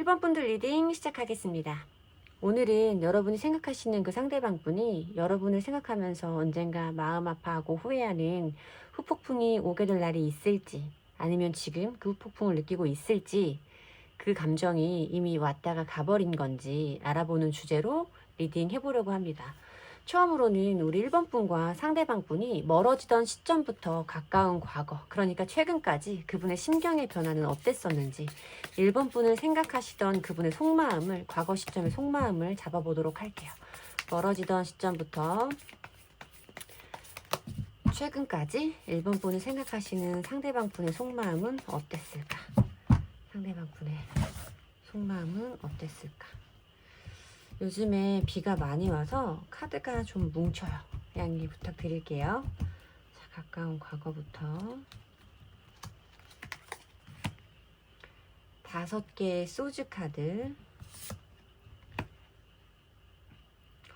1번 분들 리딩 시작하겠습니다. 오늘은 여러분이 생각하시는 그 상대방 분이 여러분을 생각하면서 언젠가 마음 아파하고 후회하는 후폭풍이 오게 될 날이 있을지, 아니면 지금 그 후폭풍을 느끼고 있을지, 그 감정이 이미 왔다가 가버린 건지 알아보는 주제로 리딩 해보려고 합니다. 처음으로는 우리 1번 분과 상대방 분이 멀어지던 시점부터 가까운 과거, 그러니까 최근까지 그분의 심경의 변화는 어땠었는지, 1번 분을 생각하시던 그분의 속마음을, 과거 시점의 속마음을 잡아보도록 할게요. 멀어지던 시점부터 최근까지 1번 분을 생각하시는 상대방 분의 속마음은 어땠을까? 상대방 분의 속마음은 어땠을까? 요즘에 비가 많이 와서 카드가 좀 뭉쳐요. 양해 부탁드릴게요. 자, 가까운 과거부터 5개의 소주 카드,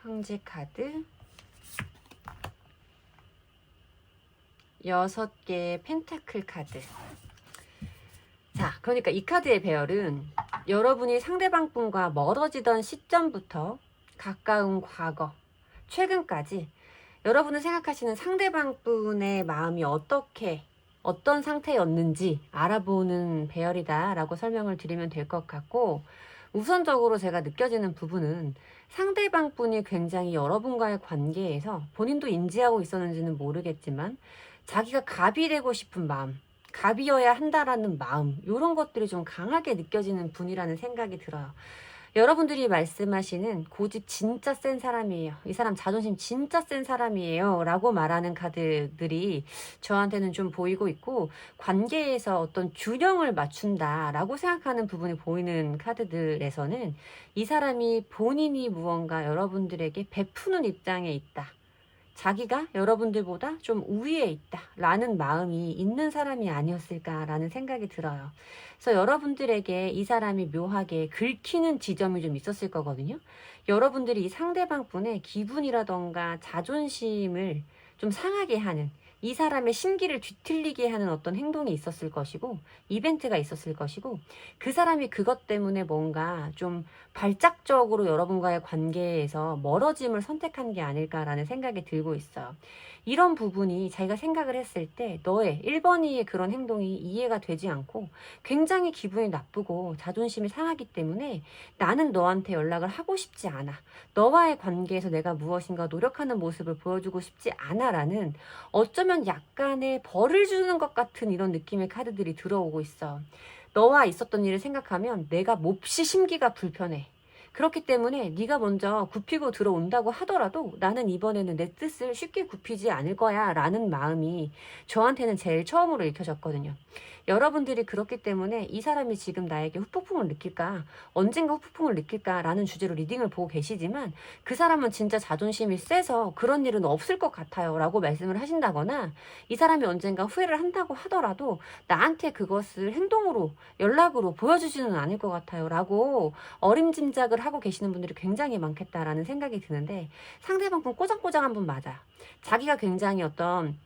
황제 카드, 6개의 펜타클 카드. 자, 그러니까 이 카드의 배열은 여러분이 상대방 분과 멀어지던 시점부터 가까운 과거, 최근까지 여러분을 생각하시는 상대방 분의 마음이 어떤 상태였는지 알아보는 배열이다 라고 설명을 드리면 될 것 같고, 우선적으로 제가 느껴지는 부분은 상대방 분이 굉장히 여러분과의 관계에서 본인도 인지하고 있었는지는 모르겠지만 자기가 갑이 되고 싶은 마음, 갑이어야 한다라는 마음, 이런 것들이 좀 강하게 느껴지는 분이라는 생각이 들어요. 여러분들이 말씀하시는 고집 진짜 센 사람이에요, 이 사람 자존심 진짜 센 사람이에요 라고 말하는 카드들이 저한테는 좀 보이고 있고, 관계에서 어떤 균형을 맞춘다 라고 생각하는 부분이 보이는 카드들에서는 이 사람이 본인이 무언가 여러분들에게 베푸는 입장에 있다, 자기가 여러분들보다 좀 우위에 있다 라는 마음이 있는 사람이 아니었을까라는 생각이 들어요. 그래서 여러분들에게 이 사람이 묘하게 긁히는 지점이 좀 있었을 거거든요. 여러분들이 이 상대방 분의 기분이라던가 자존심을 좀 상하게 하는, 이 사람의 심기를 뒤틀리게 하는 어떤 행동이 있었을 것이고, 이벤트가 있었을 것이고, 그 사람이 그것 때문에 뭔가 좀 발작적으로 여러분과의 관계에서 멀어짐을 선택한 게 아닐까라는 생각이 들고 있어요. 이런 부분이 자기가 생각을 했을 때 너의 1번이의 그런 행동이 이해가 되지 않고 굉장히 기분이 나쁘고 자존심이 상하기 때문에 나는 너한테 연락을 하고 싶지 않아, 너와의 관계에서 내가 무엇인가 노력하는 모습을 보여주고 싶지 않아 라는, 어쩌면 약간의 벌을 주는 것 같은 이런 느낌의 카드들이 들어오고 있어. 너와 있었던 일을 생각하면 내가 몹시 심기가 불편해. 그렇기 때문에 네가 먼저 굽히고 들어온다고 하더라도 나는 이번에는 내 뜻을 쉽게 굽히지 않을 거야 라는 마음이 저한테는 제일 처음으로 읽혀졌거든요. 여러분들이 그렇기 때문에 이 사람이 지금 나에게 후폭풍을 느낄까, 언젠가 후폭풍을 느낄까 라는 주제로 리딩을 보고 계시지만, 그 사람은 진짜 자존심이 세서 그런 일은 없을 것 같아요 라고 말씀을 하신다거나, 이 사람이 언젠가 후회를 한다고 하더라도 나한테 그것을 행동으로, 연락으로 보여주지는 않을 것 같아요 라고 어림짐작을 하고 계시는 분들이 굉장히 많겠다라는 생각이 드는데, 상대방 분 꼬장꼬장한 분 맞아. 자기가 굉장히 어떤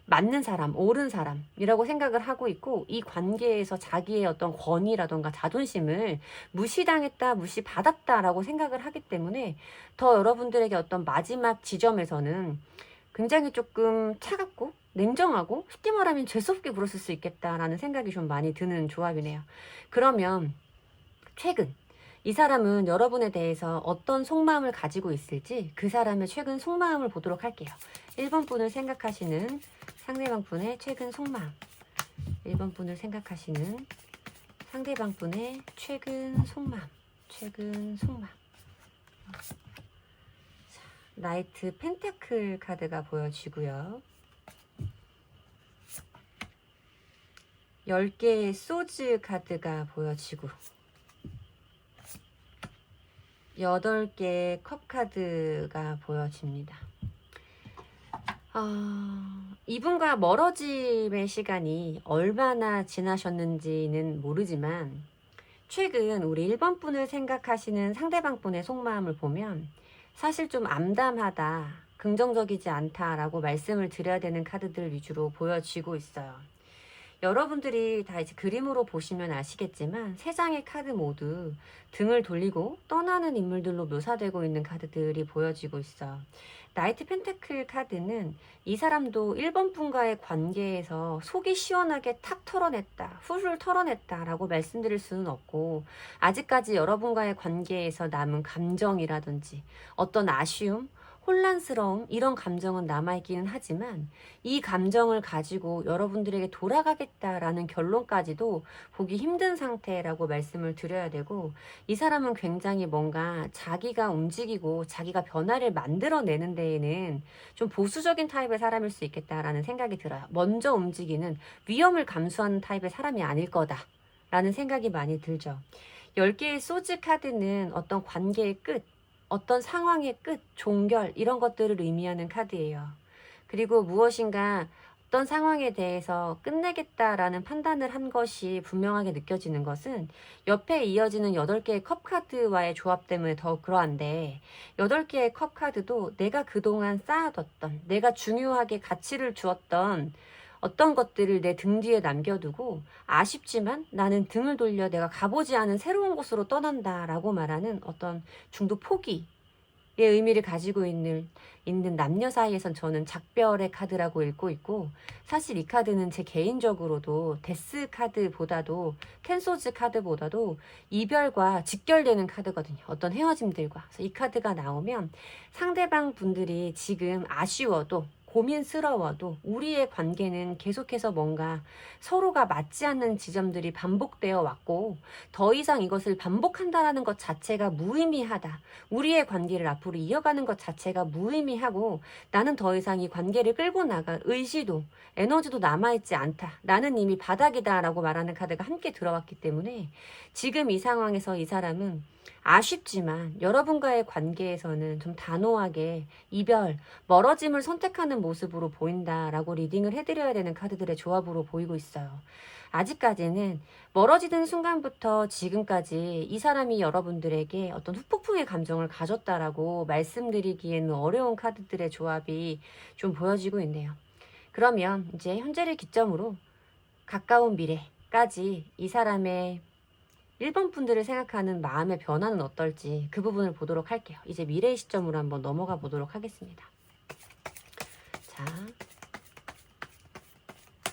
맞는 사람, 옳은 사람이라고 생각을 하고 있고, 이 관계에서 자기의 어떤 권위라던가 자존심을 무시당했다, 무시받았다라고 생각을 하기 때문에 더 여러분들에게 어떤 마지막 지점에서는 굉장히 조금 차갑고 냉정하고, 쉽게 말하면 재수없게 굴었을 수 있겠다라는 생각이 좀 많이 드는 조합이네요. 그러면 최근 이 사람은 여러분에 대해서 어떤 속마음을 가지고 있을지 그 사람의 최근 속마음을 보도록 할게요. 1번 분을 생각하시는 상대방 분의 최근 속마음, 1번 분을 생각하시는 상대방 분의 최근 속마음, 최근 속마음. 자, 나이트 펜타클 카드가 보여지고요. 10개의 소즈 카드가 보여지고, 8개의 컵 카드가 보여집니다. 이분과 멀어짐의 시간이 얼마나 지나셨는지는 모르지만, 최근 우리 1번 분을 생각하시는 상대방 분의 속마음을 보면 사실 좀 암담하다, 긍정적이지 않다라고 말씀을 드려야 되는 카드들 위주로 보여지고 있어요. 여러분들이 다 이제 그림으로 보시면 아시겠지만 세 장의 카드 모두 등을 돌리고 떠나는 인물들로 묘사되고 있는 카드들이 보여지고 있어. 나이트 펜타클 카드는 이 사람도 1번 분과의 관계에서 속이 시원하게 탁 털어냈다, 훌훌 털어냈다 라고 말씀드릴 수는 없고, 아직까지 여러분과의 관계에서 남은 감정이라든지 어떤 아쉬움, 혼란스러움 이런 감정은 남아있기는 하지만 이 감정을 가지고 여러분들에게 돌아가겠다라는 결론까지도 보기 힘든 상태라고 말씀을 드려야 되고, 이 사람은 굉장히 뭔가 자기가 움직이고 자기가 변화를 만들어내는 데에는 좀 보수적인 타입의 사람일 수 있겠다라는 생각이 들어요. 먼저 움직이는 위험을 감수하는 타입의 사람이 아닐 거다라는 생각이 많이 들죠. 10개의 소즈 카드는 어떤 관계의 끝, 어떤 상황의 끝, 종결 이런 것들을 의미하는 카드예요. 그리고 무엇인가 어떤 상황에 대해서 끝내겠다라는 판단을 한 것이 분명하게 느껴지는 것은 옆에 이어지는 8개의 컵 카드와의 조합 때문에 더욱 그러한데, 8개의 컵 카드도 내가 그동안 쌓아뒀던, 내가 중요하게 가치를 주었던 어떤 것들을 내 등 뒤에 남겨두고 아쉽지만 나는 등을 돌려 내가 가보지 않은 새로운 곳으로 떠난다라고 말하는 어떤 중도 포기의 의미를 가지고 있는 남녀 사이에선 저는 작별의 카드라고 읽고 있고, 사실 이 카드는 제 개인적으로도 데스 카드보다도 캔소즈 카드보다도 이별과 직결되는 카드거든요. 어떤 헤어짐들과. 그래서 이 카드가 나오면 상대방 분들이 지금 아쉬워도 고민스러워도 우리의 관계는 계속해서 뭔가 서로가 맞지 않는 지점들이 반복되어 왔고, 더 이상 이것을 반복한다는 것 자체가 무의미하다. 우리의 관계를 앞으로 이어가는 것 자체가 무의미하고, 나는 더 이상 이 관계를 끌고 나갈 의지도 에너지도 남아있지 않다. 나는 이미 바닥이다 라고 말하는 카드가 함께 들어왔기 때문에 지금 이 상황에서 이 사람은 아쉽지만 여러분과의 관계에서는 좀 단호하게 이별, 멀어짐을 선택하는 모습으로 보인다라고 리딩을 해드려야 되는 카드들의 조합으로 보이고 있어요. 아직까지는 멀어지는 순간부터 지금까지 이 사람이 여러분들에게 어떤 후폭풍의 감정을 가졌다라고 말씀드리기에는 어려운 카드들의 조합이 좀 보여지고 있네요. 그러면 이제 현재를 기점으로 가까운 미래까지 이 사람의 1번 분들을 생각하는 마음의 변화는 어떨지 그 부분을 보도록 할게요. 이제 미래의 시점으로 한번 넘어가 보도록 하겠습니다. 자,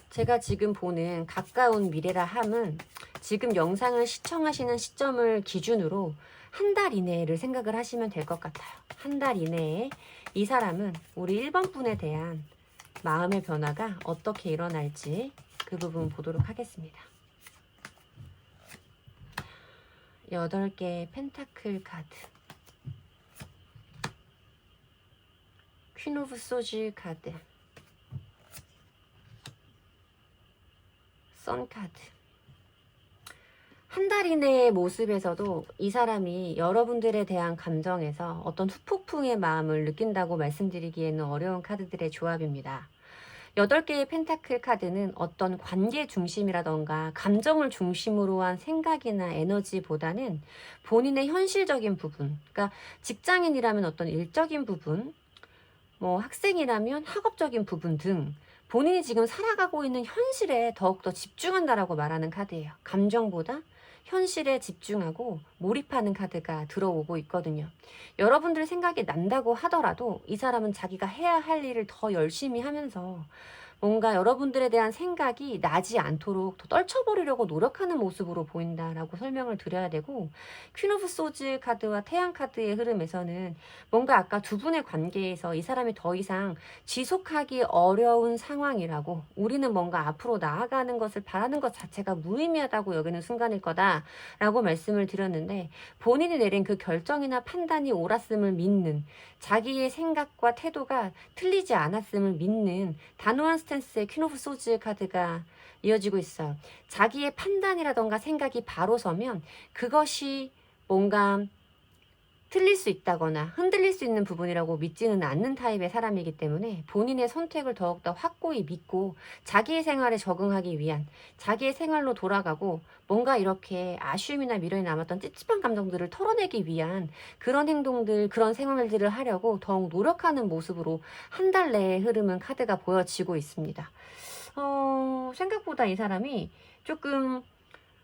제가 지금 보는 가까운 미래라 함은 지금 영상을 시청하시는 시점을 기준으로 한 달 이내를 생각을 하시면 될 것 같아요. 한 달 이내에 이 사람은 우리 1번 분에 대한 마음의 변화가 어떻게 일어날지 그 부분 보도록 하겠습니다. 8개의 펜타클 카드, 퀸 오브 소즈 카드, 선 카드. 한 달 이내의 모습에서도 이 사람이 여러분들에 대한 감정에서 어떤 후폭풍의 마음을 느낀다고 말씀드리기에는 어려운 카드들의 조합입니다. 8개의 펜타클 카드는 어떤 관계 중심이라던가 감정을 중심으로 한 생각이나 에너지보다는 본인의 현실적인 부분, 그러니까 직장인이라면 어떤 일적인 부분, 뭐 학생이라면 학업적인 부분 등 본인이 지금 살아가고 있는 현실에 더욱더 집중한다라고 말하는 카드예요. 감정보다 현실에 집중하고 몰입하는 카드가 들어오고 있거든요. 여러분들 생각이 난다고 하더라도 이 사람은 자기가 해야 할 일을 더 열심히 하면서 뭔가 여러분들에 대한 생각이 나지 않도록 더 떨쳐버리려고 노력하는 모습으로 보인다라고 설명을 드려야 되고, 퀸 오브 소즈 카드와 태양 카드의 흐름에서는 뭔가 아까 두 분의 관계에서 이 사람이 더 이상 지속하기 어려운 상황이라고, 우리는 뭔가 앞으로 나아가는 것을 바라는 것 자체가 무의미하다고 여기는 순간일 거다라고 말씀을 드렸는데, 본인이 내린 그 결정이나 판단이 옳았음을 믿는, 자기의 생각과 태도가 틀리지 않았음을 믿는 단호한 스탠스의 퀸 오브 소즈 카드가 이어지고 있어요. 자기의 판단이라던가 생각이 바로 서면 그것이 뭔가 틀릴 수 있다거나 흔들릴 수 있는 부분이라고 믿지는 않는 타입의 사람이기 때문에 본인의 선택을 더욱더 확고히 믿고 자기의 생활에 적응하기 위한, 자기의 생활로 돌아가고 뭔가 이렇게 아쉬움이나 미련이 남았던 찝찝한 감정들을 털어내기 위한 그런 행동들, 그런 생활들을 하려고 더욱 노력하는 모습으로 한 달 내에 흐름은 카드가 보여지고 있습니다. 생각보다 이 사람이 조금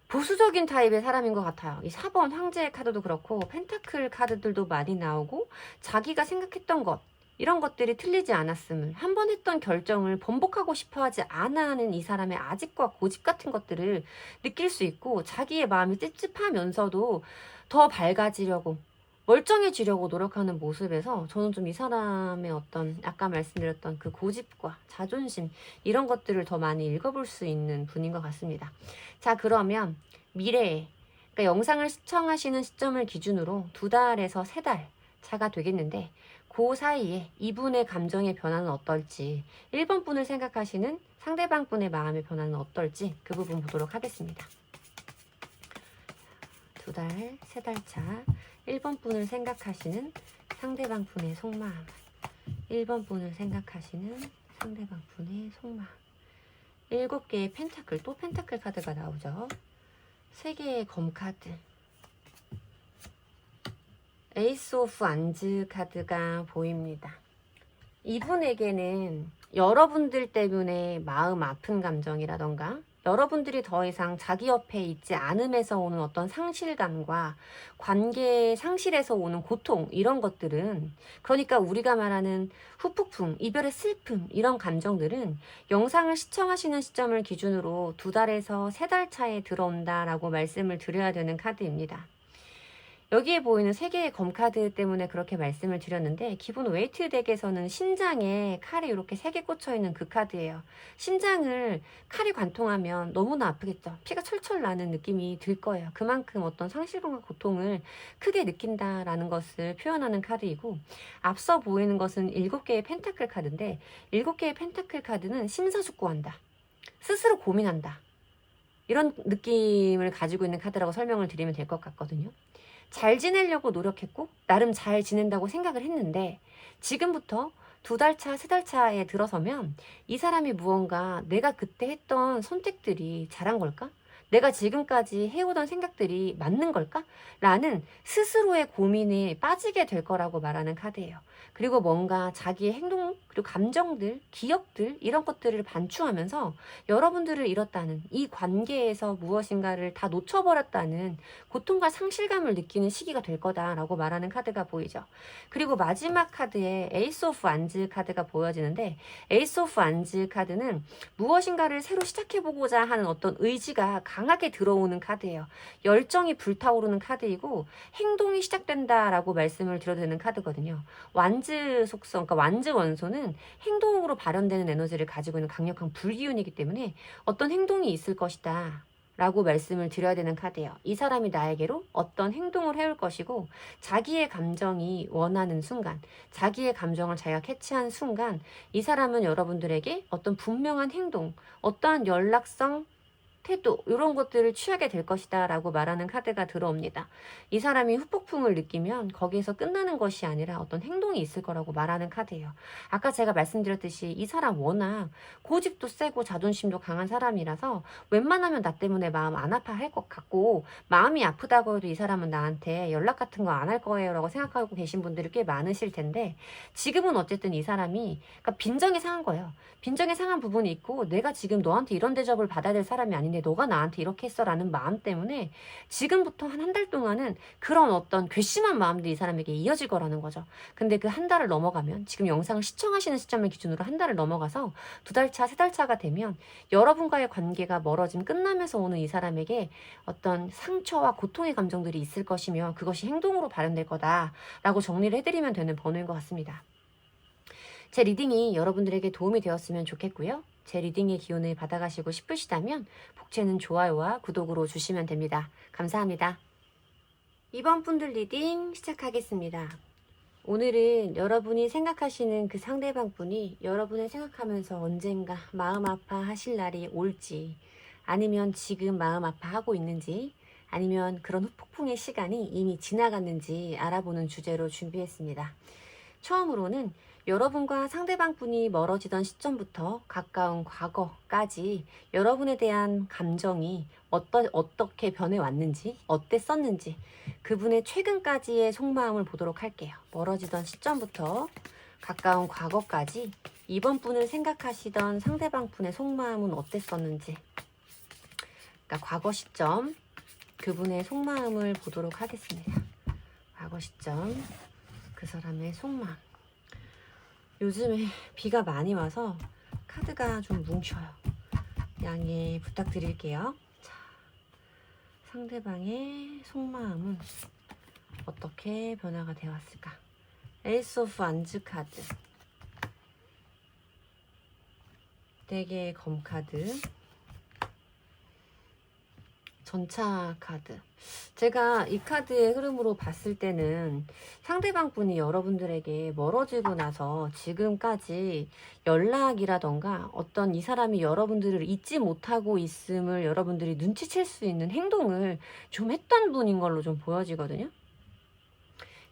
보수적인 타입의 사람인 것 같아요. 이 4번 황제의 카드도 그렇고 펜타클 카드들도 많이 나오고 자기가 생각했던 것 이런 것들이 틀리지 않았음을 한 번 했던 결정을 번복하고 싶어하지 않아 하는 이 사람의 아집과 고집 같은 것들을 느낄 수 있고 자기의 마음이 찝찝하면서도 더 밝아지려고 멀쩡해지려고 노력하는 모습에서 저는 좀 이 사람의 어떤 아까 말씀드렸던 그 고집과 자존심 이런 것들을 더 많이 읽어볼 수 있는 분인 것 같습니다. 자, 그러면 미래에 그러니까 영상을 시청하시는 시점을 기준으로 2달에서 3달 차가 되겠는데 그 사이에 이분의 감정의 변화는 어떨지 1번 분을 생각하시는 상대방 분의 마음의 변화는 어떨지 그 부분 보도록 하겠습니다. 2달, 3달 차 1번 분을 생각하시는 상대방 분의 속마음 1번 분을 생각하시는 상대방 분의 속마음 7개의 펜타클, 또 펜타클 카드가 나오죠. 3개의 검 카드 에이스 오브 안즈 카드가 보입니다. 이분에게는 여러분들 때문에 마음 아픈 감정이라던가 여러분들이 더 이상 자기 옆에 있지 않음에서 오는 어떤 상실감과 관계 상실에서 오는 고통 이런 것들은 그러니까 우리가 말하는 후폭풍, 이별의 슬픔 이런 감정들은 영상을 시청하시는 시점을 기준으로 2달에서 3달 차에 들어온다라고 말씀을 드려야 되는 카드입니다. 여기에 보이는 3개의 검카드 때문에 그렇게 말씀을 드렸는데 기본 웨이트 덱에서는 심장에 칼이 이렇게 3개 꽂혀있는 그 카드예요. 심장을 칼이 관통하면 너무나 아프겠죠. 피가 철철 나는 느낌이 들 거예요. 그만큼 어떤 상실감과 고통을 크게 느낀다라는 것을 표현하는 카드이고 앞서 보이는 것은 7개의 펜타클 카드인데 7개의 펜타클 카드는 심사숙고한다. 스스로 고민한다. 이런 느낌을 가지고 있는 카드라고 설명을 드리면 될 것 같거든요. 잘 지내려고 노력했고 나름 잘 지낸다고 생각을 했는데 지금부터 2달 차, 3달 차에 들어서면 이 사람이 무언가 내가 그때 했던 선택들이 잘한 걸까? 내가 지금까지 해오던 생각들이 맞는 걸까? 라는 스스로의 고민에 빠지게 될 거라고 말하는 카드예요. 그리고 뭔가 자기의 행동, 그리고 감정들, 기억들 이런 것들을 반추하면서 여러분들을 잃었다는 이 관계에서 무엇인가를 다 놓쳐버렸다는 고통과 상실감을 느끼는 시기가 될 거다라고 말하는 카드가 보이죠. 그리고 마지막 카드에 에이스 오브 안즈 카드가 보여지는데 에이스 오브 안즈 카드는 무엇인가를 새로 시작해보고자 하는 어떤 의지가 강하게 들어오는 카드예요. 열정이 불타오르는 카드이고 행동이 시작된다라고 말씀을 드려도 되는 카드거든요. 완즈 속성, 그러니까 완즈 원소는 행동으로 발현되는 에너지를 가지고 있는 강력한 불기운이기 때문에 어떤 행동이 있을 것이다 라고 말씀을 드려야 되는 카드예요. 이 사람이 나에게로 어떤 행동을 해올 것이고 자기의 감정이 원하는 순간, 자기의 감정을 자기가 캐치한 순간 이 사람은 여러분들에게 어떤 분명한 행동, 어떠한 연락성, 태도 이런 것들을 취하게 될 것이다 라고 말하는 카드가 들어옵니다. 이 사람이 후폭풍을 느끼면 거기에서 끝나는 것이 아니라 어떤 행동이 있을 거라고 말하는 카드예요. 아까 제가 말씀드렸듯이 이 사람 워낙 고집도 세고 자존심도 강한 사람이라서 웬만하면 나 때문에 마음 안 아파할 것 같고 마음이 아프다고 해도 이 사람은 나한테 연락 같은 거 안 할 거예요 라고 생각하고 계신 분들이 꽤 많으실 텐데 지금은 어쨌든 이 사람이 그러니까 빈정이 상한 거예요. 빈정이 상한 부분이 있고 내가 지금 너한테 이런 대접을 받아야 될 사람이 아닌데 너가 나한테 이렇게 했어 라는 마음 때문에 지금부터 한 달 동안은 그런 어떤 괘씸한 마음들이 이 사람에게 이어질 거라는 거죠. 근데 그 한 달을 넘어가면 지금 영상을 시청하시는 시점을 기준으로 한 달을 넘어가서 2달 차, 3달 차가 되면 여러분과의 관계가 멀어짐 끝나면서 오는 이 사람에게 어떤 상처와 고통의 감정들이 있을 것이며 그것이 행동으로 발현될 거다라고 정리를 해드리면 되는 번호인 것 같습니다. 제 리딩이 여러분들에게 도움이 되었으면 좋겠고요. 제 리딩의 기운을 받아가시고 싶으시다면 복채는 좋아요와 구독으로 주시면 됩니다. 감사합니다. 이번 분들 리딩 시작하겠습니다. 오늘은 여러분이 생각하시는 그 상대방 분이 여러분을 생각하면서 언젠가 마음 아파하실 날이 올지 아니면 지금 마음 아파하고 있는지 아니면 그런 후폭풍의 시간이 이미 지나갔는지 알아보는 주제로 준비했습니다. 처음으로는 여러분과 상대방 분이 멀어지던 시점부터 가까운 과거까지 여러분에 대한 감정이 어떻게 변해왔는지, 어땠었는지 그분의 최근까지의 속마음을 보도록 할게요. 멀어지던 시점부터 가까운 과거까지 이번 분을 생각하시던 상대방 분의 속마음은 어땠었는지, 그러니까 과거 시점 그분의 속마음을 보도록 하겠습니다. 과거 시점 그 사람의 속마음. 요즘에 비가 많이 와서 카드가 좀 뭉쳐요. 양해 부탁드릴게요. 자, 상대방의 속마음은 어떻게 변화가 되었을까? 에이스 오브 안즈 카드, 4개의 검 카드, 전차 카드. 제가 이 카드의 흐름으로 봤을 때는 상대방 분이 여러분들에게 멀어지고 나서 지금까지 연락이라던가 어떤 이 사람이 여러분들을 잊지 못하고 있음을 여러분들이 눈치챌 수 있는 행동을 좀 했던 분인 걸로 좀 보여지거든요.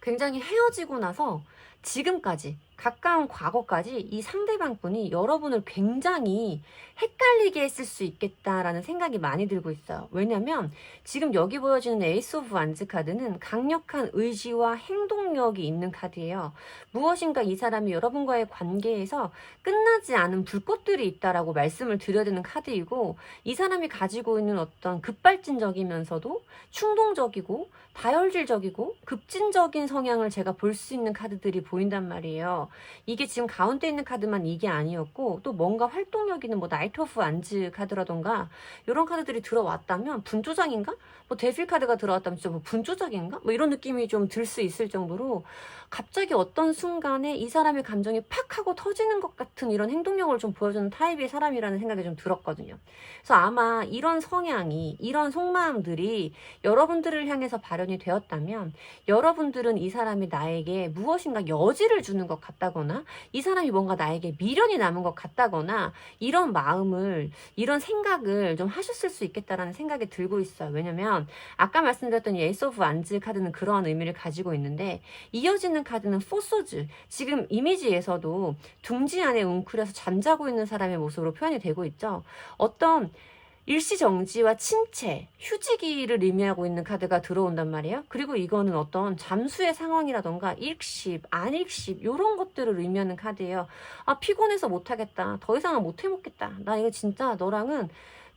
굉장히 헤어지고 나서 지금까지 가까운 과거까지 이 상대방 분이 여러분을 굉장히 헷갈리게 했을 수 있겠다라는 생각이 많이 들고 있어요. 왜냐면 지금 여기 보여지는 에이스 오브 완즈 카드는 강력한 의지와 행동력이 있는 카드예요. 무엇인가 이 사람이 여러분과의 관계에서 끝나지 않은 불꽃들이 있다라고 말씀을 드려야 되는 카드이고, 이 사람이 가지고 있는 어떤 급발진적이면서도 충동적이고 다혈질적이고 급진적인 성향을 제가 볼 수 있는 카드들이 보인단 말이에요. 이게 지금 가운데 있는 카드만 이게 아니었고, 또 뭔가 활동력 있는 뭐 나이트 오브 안즈 카드라던가 이런 카드들이 들어왔다면 분조장인가? 뭐 데빌 카드가 들어왔다면 진짜 뭐 분조장인가? 뭐 이런 느낌이 좀 들 수 있을 정도로 갑자기 어떤 순간에 이 사람의 감정이 팍 하고 터지는 것 같은 이런 행동력을 좀 보여주는 타입의 사람이라는 생각이 좀 들었거든요. 그래서 아마 이런 성향이, 이런 속마음들이 여러분들을 향해서 발현이 되었다면 여러분들은 이 사람이 나에게 무엇인가 여지를 주는 것 같다거나 이 사람이 뭔가 나에게 미련이 남은 것 같다거나 이런 마음을, 이런 생각을 좀 하셨을 수 있겠다라는 생각이 들고 있어요. 왜냐면 아까 말씀드렸던 이 에이스 오브 안즈 카드는 그러한 의미를 가지고 있는데, 이어지는 카드는 포소즈, 지금 이미지에서도 둥지 안에 웅크려서 잠자고 있는 사람의 모습으로 표현이 되고 있죠. 어떤 일시정지와 침체, 휴지기를 의미하고 있는 카드가 들어온단 말이에요. 그리고 이거는 어떤 잠수의 상황이라던가 일식, 안일식 이런 것들을 의미하는 카드예요. 아, 피곤해서 못하겠다. 더 이상은 못 해먹겠다. 나 이거 진짜 너랑은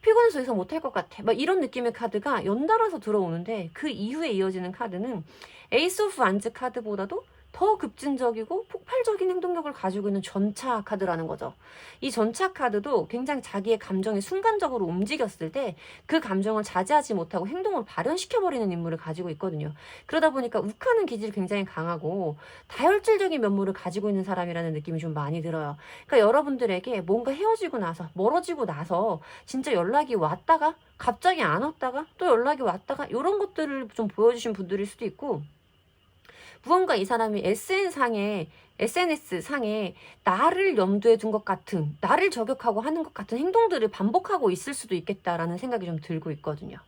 피곤해서 더 이상 못할 것 같아. 막 이런 느낌의 카드가 연달아서 들어오는데, 그 이후에 이어지는 카드는 에이스 오브 안즈 카드보다도 더 급진적이고 폭발적인 행동력을 가지고 있는 전차 카드라는 거죠. 이 전차 카드도 굉장히 자기의 감정이 순간적으로 움직였을 때 그 감정을 자제하지 못하고 행동을 발현시켜버리는 인물을 가지고 있거든요. 그러다 보니까 욱하는 기질이 굉장히 강하고 다혈질적인 면모를 가지고 있는 사람이라는 느낌이 좀 많이 들어요. 그러니까 여러분들에게 뭔가 헤어지고 나서, 멀어지고 나서 진짜 연락이 왔다가 갑자기 안 왔다가 또 연락이 왔다가 이런 것들을 좀 보여주신 분들일 수도 있고, 무언가 이 사람이 SNS 상에 나를 염두에 둔 것 같은, 나를 저격하고 하는 것 같은 행동들을 반복하고 있을 수도 있겠다라는 생각이 좀 들고 있거든요.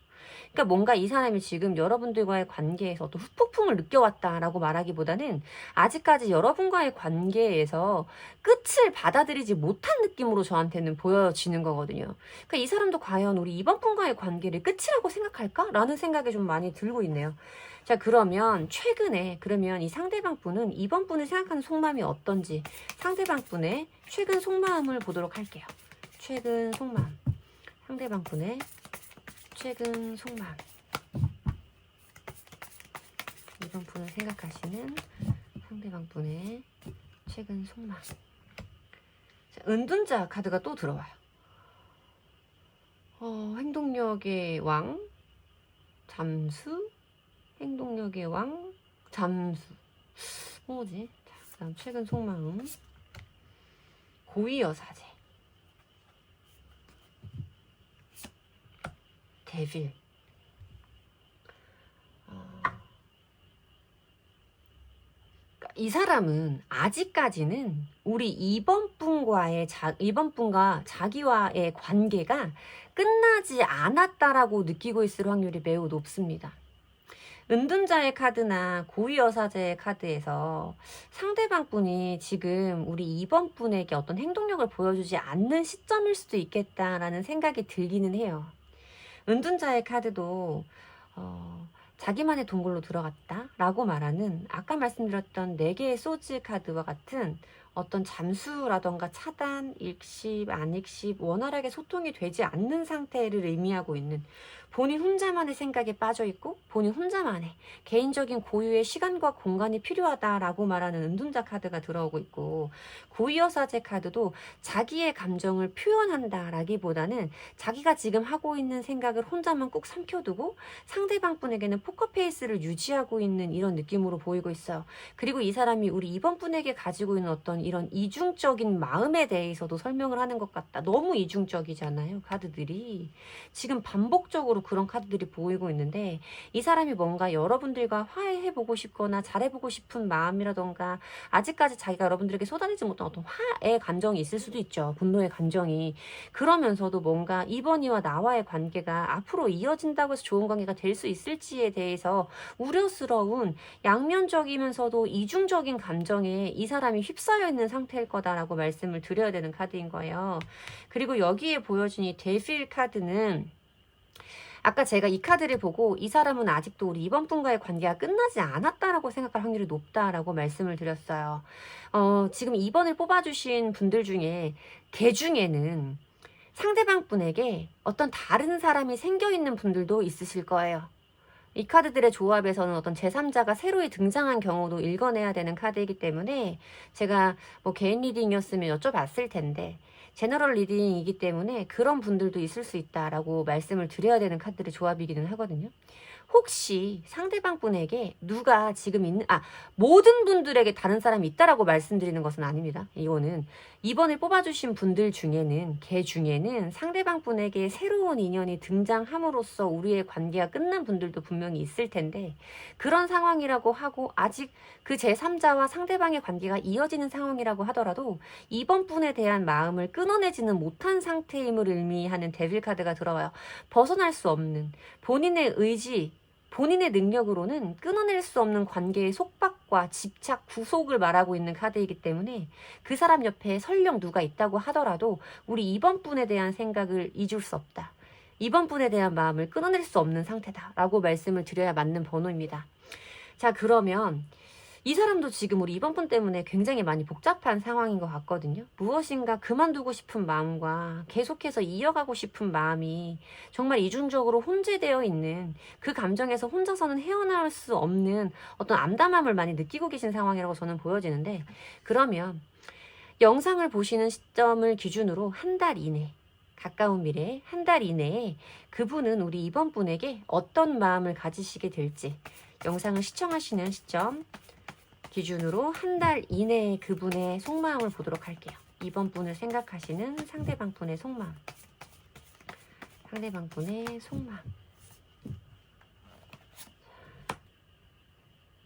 그러니까 뭔가 이 사람이 지금 여러분들과의 관계에서 또 후폭풍을 느껴왔다라고 말하기보다는 아직까지 여러분과의 관계에서 끝을 받아들이지 못한 느낌으로 저한테는 보여지는 거거든요. 그러니까 이 사람도 과연 우리 이번 분과의 관계를 끝이라고 생각할까? 라는 생각이 좀 많이 들고 있네요. 자, 그러면 최근에, 그러면 이 상대방 분은 이번 분을 생각하는 속마음이 어떤지 상대방 분의 최근 속마음을 보도록 할게요. 최근 속마음. 상대방 분의 최근 속마음. 이번 분을 생각하시는 상대방 분의 최근 속마음. 자, 은둔자 카드가 또 들어와요. 행동력의 왕, 잠수, 행동력의 왕, 잠수. 뭐지? 자, 그 다음 최근 속마음. 고위여사제, 데빌. 이 사람은 아직까지는 우리 이번 분과 자기와의 관계가 끝나지 않았다라고 느끼고 있을 확률이 매우 높습니다. 은둔자의 카드나 고위여사제의 카드에서 상대방 분이 지금 우리 이번 분에게 어떤 행동력을 보여주지 않는 시점일 수도 있겠다라는 생각이 들기는 해요. 은둔자의 카드도 자기만의 동굴로 들어갔다 라고 말하는, 아까 말씀드렸던 4개의 소즈 카드와 같은 어떤 잠수라던가 차단, 읽씹, 안 읽씹, 원활하게 소통이 되지 않는 상태를 의미하고 있는, 본인 혼자만의 생각에 빠져 있고 본인 혼자만의 개인적인 고유의 시간과 공간이 필요하다라고 말하는 은둔자 카드가 들어오고 있고, 고위여사제 카드도 자기의 감정을 표현한다라기보다는 자기가 지금 하고 있는 생각을 혼자만 꾹 삼켜두고 상대방 분에게는 포커페이스를 유지하고 있는 이런 느낌으로 보이고 있어요. 그리고 이 사람이 우리 이번 분에게 가지고 있는 어떤 이런 이중적인 마음에 대해서도 설명을 하는 것 같다. 너무 이중적이잖아요, 카드들이. 지금 반복적으로 그런 카드들이 보이고 있는데, 이 사람이 뭔가 여러분들과 화해해보고 싶거나 잘해보고 싶은 마음이라던가, 아직까지 자기가 여러분들에게 쏟아내지 못한 어떤 화의 감정이 있을 수도 있죠. 분노의 감정이. 그러면서도 뭔가 이번이와 나와의 관계가 앞으로 이어진다고 해서 좋은 관계가 될 수 있을지에 대해서 우려스러운, 양면적이면서도 이중적인 감정에 이 사람이 휩싸여 있는 상태일 거다라고 말씀을 드려야 되는 카드인 거예요. 그리고 여기에 보여준 이 데빌 카드는, 아까 제가 이 카드를 보고 이 사람은 아직도 우리 이번 분과의 관계가 끝나지 않았다라고 생각할 확률이 높다라고 말씀을 드렸어요. 지금 2번을 뽑아주신 분들 중에 개 중에는 상대방 분에게 어떤 다른 사람이 생겨있는 분들도 있으실 거예요. 이 카드들의 조합에서는 어떤 제3자가 새로이 등장한 경우도 읽어내야 되는 카드이기 때문에 제가 뭐 개인 리딩이었으면 여쭤봤을 텐데, 제너럴 리딩이기 때문에 그런 분들도 있을 수 있다라고 말씀을 드려야 되는 카드의 조합이기는 하거든요. 혹시 상대방 분에게 누가 지금 있는, 모든 분들에게 다른 사람이 있다라고 말씀드리는 것은 아닙니다. 이거는 이번에 뽑아주신 분들 중에는, 개 중에는 상대방 분에게 새로운 인연이 등장함으로써 우리의 관계가 끝난 분들도 분명히 있을 텐데, 그런 상황이라고 하고 아직 그 제3자와 상대방의 관계가 이어지는 상황이라고 하더라도 이번 분에 대한 마음을 끊어내지는 못한 상태임을 의미하는 데빌 카드가 들어와요. 벗어날 수 없는 본인의 의지, 본인의 능력으로는 끊어낼 수 없는 관계의 속박과 집착, 구속을 말하고 있는 카드이기 때문에 그 사람 옆에 설령 누가 있다고 하더라도 우리 이번 분에 대한 생각을 잊을 수 없다. 이번 분에 대한 마음을 끊어낼 수 없는 상태다라고 말씀을 드려야 맞는 번호입니다. 자, 그러면 이 사람도 지금 우리 이번 분 때문에 굉장히 많이 복잡한 상황인 것 같거든요. 무엇인가 그만두고 싶은 마음과 계속해서 이어가고 싶은 마음이 정말 이중적으로 혼재되어 있는, 그 감정에서 혼자서는 헤어나올 수 없는 어떤 암담함을 많이 느끼고 계신 상황이라고 저는 보여지는데, 그러면 영상을 보시는 시점을 기준으로 한 달 이내, 가까운 미래 한 달 이내에 그분은 우리 이번 분에게 어떤 마음을 가지시게 될지, 영상을 시청하시는 시점 기준으로 한 달 이내에 그분의 속마음을 보도록 할게요. 이번 분을 생각하시는 상대방 분의 속마음. 상대방 분의 속마음.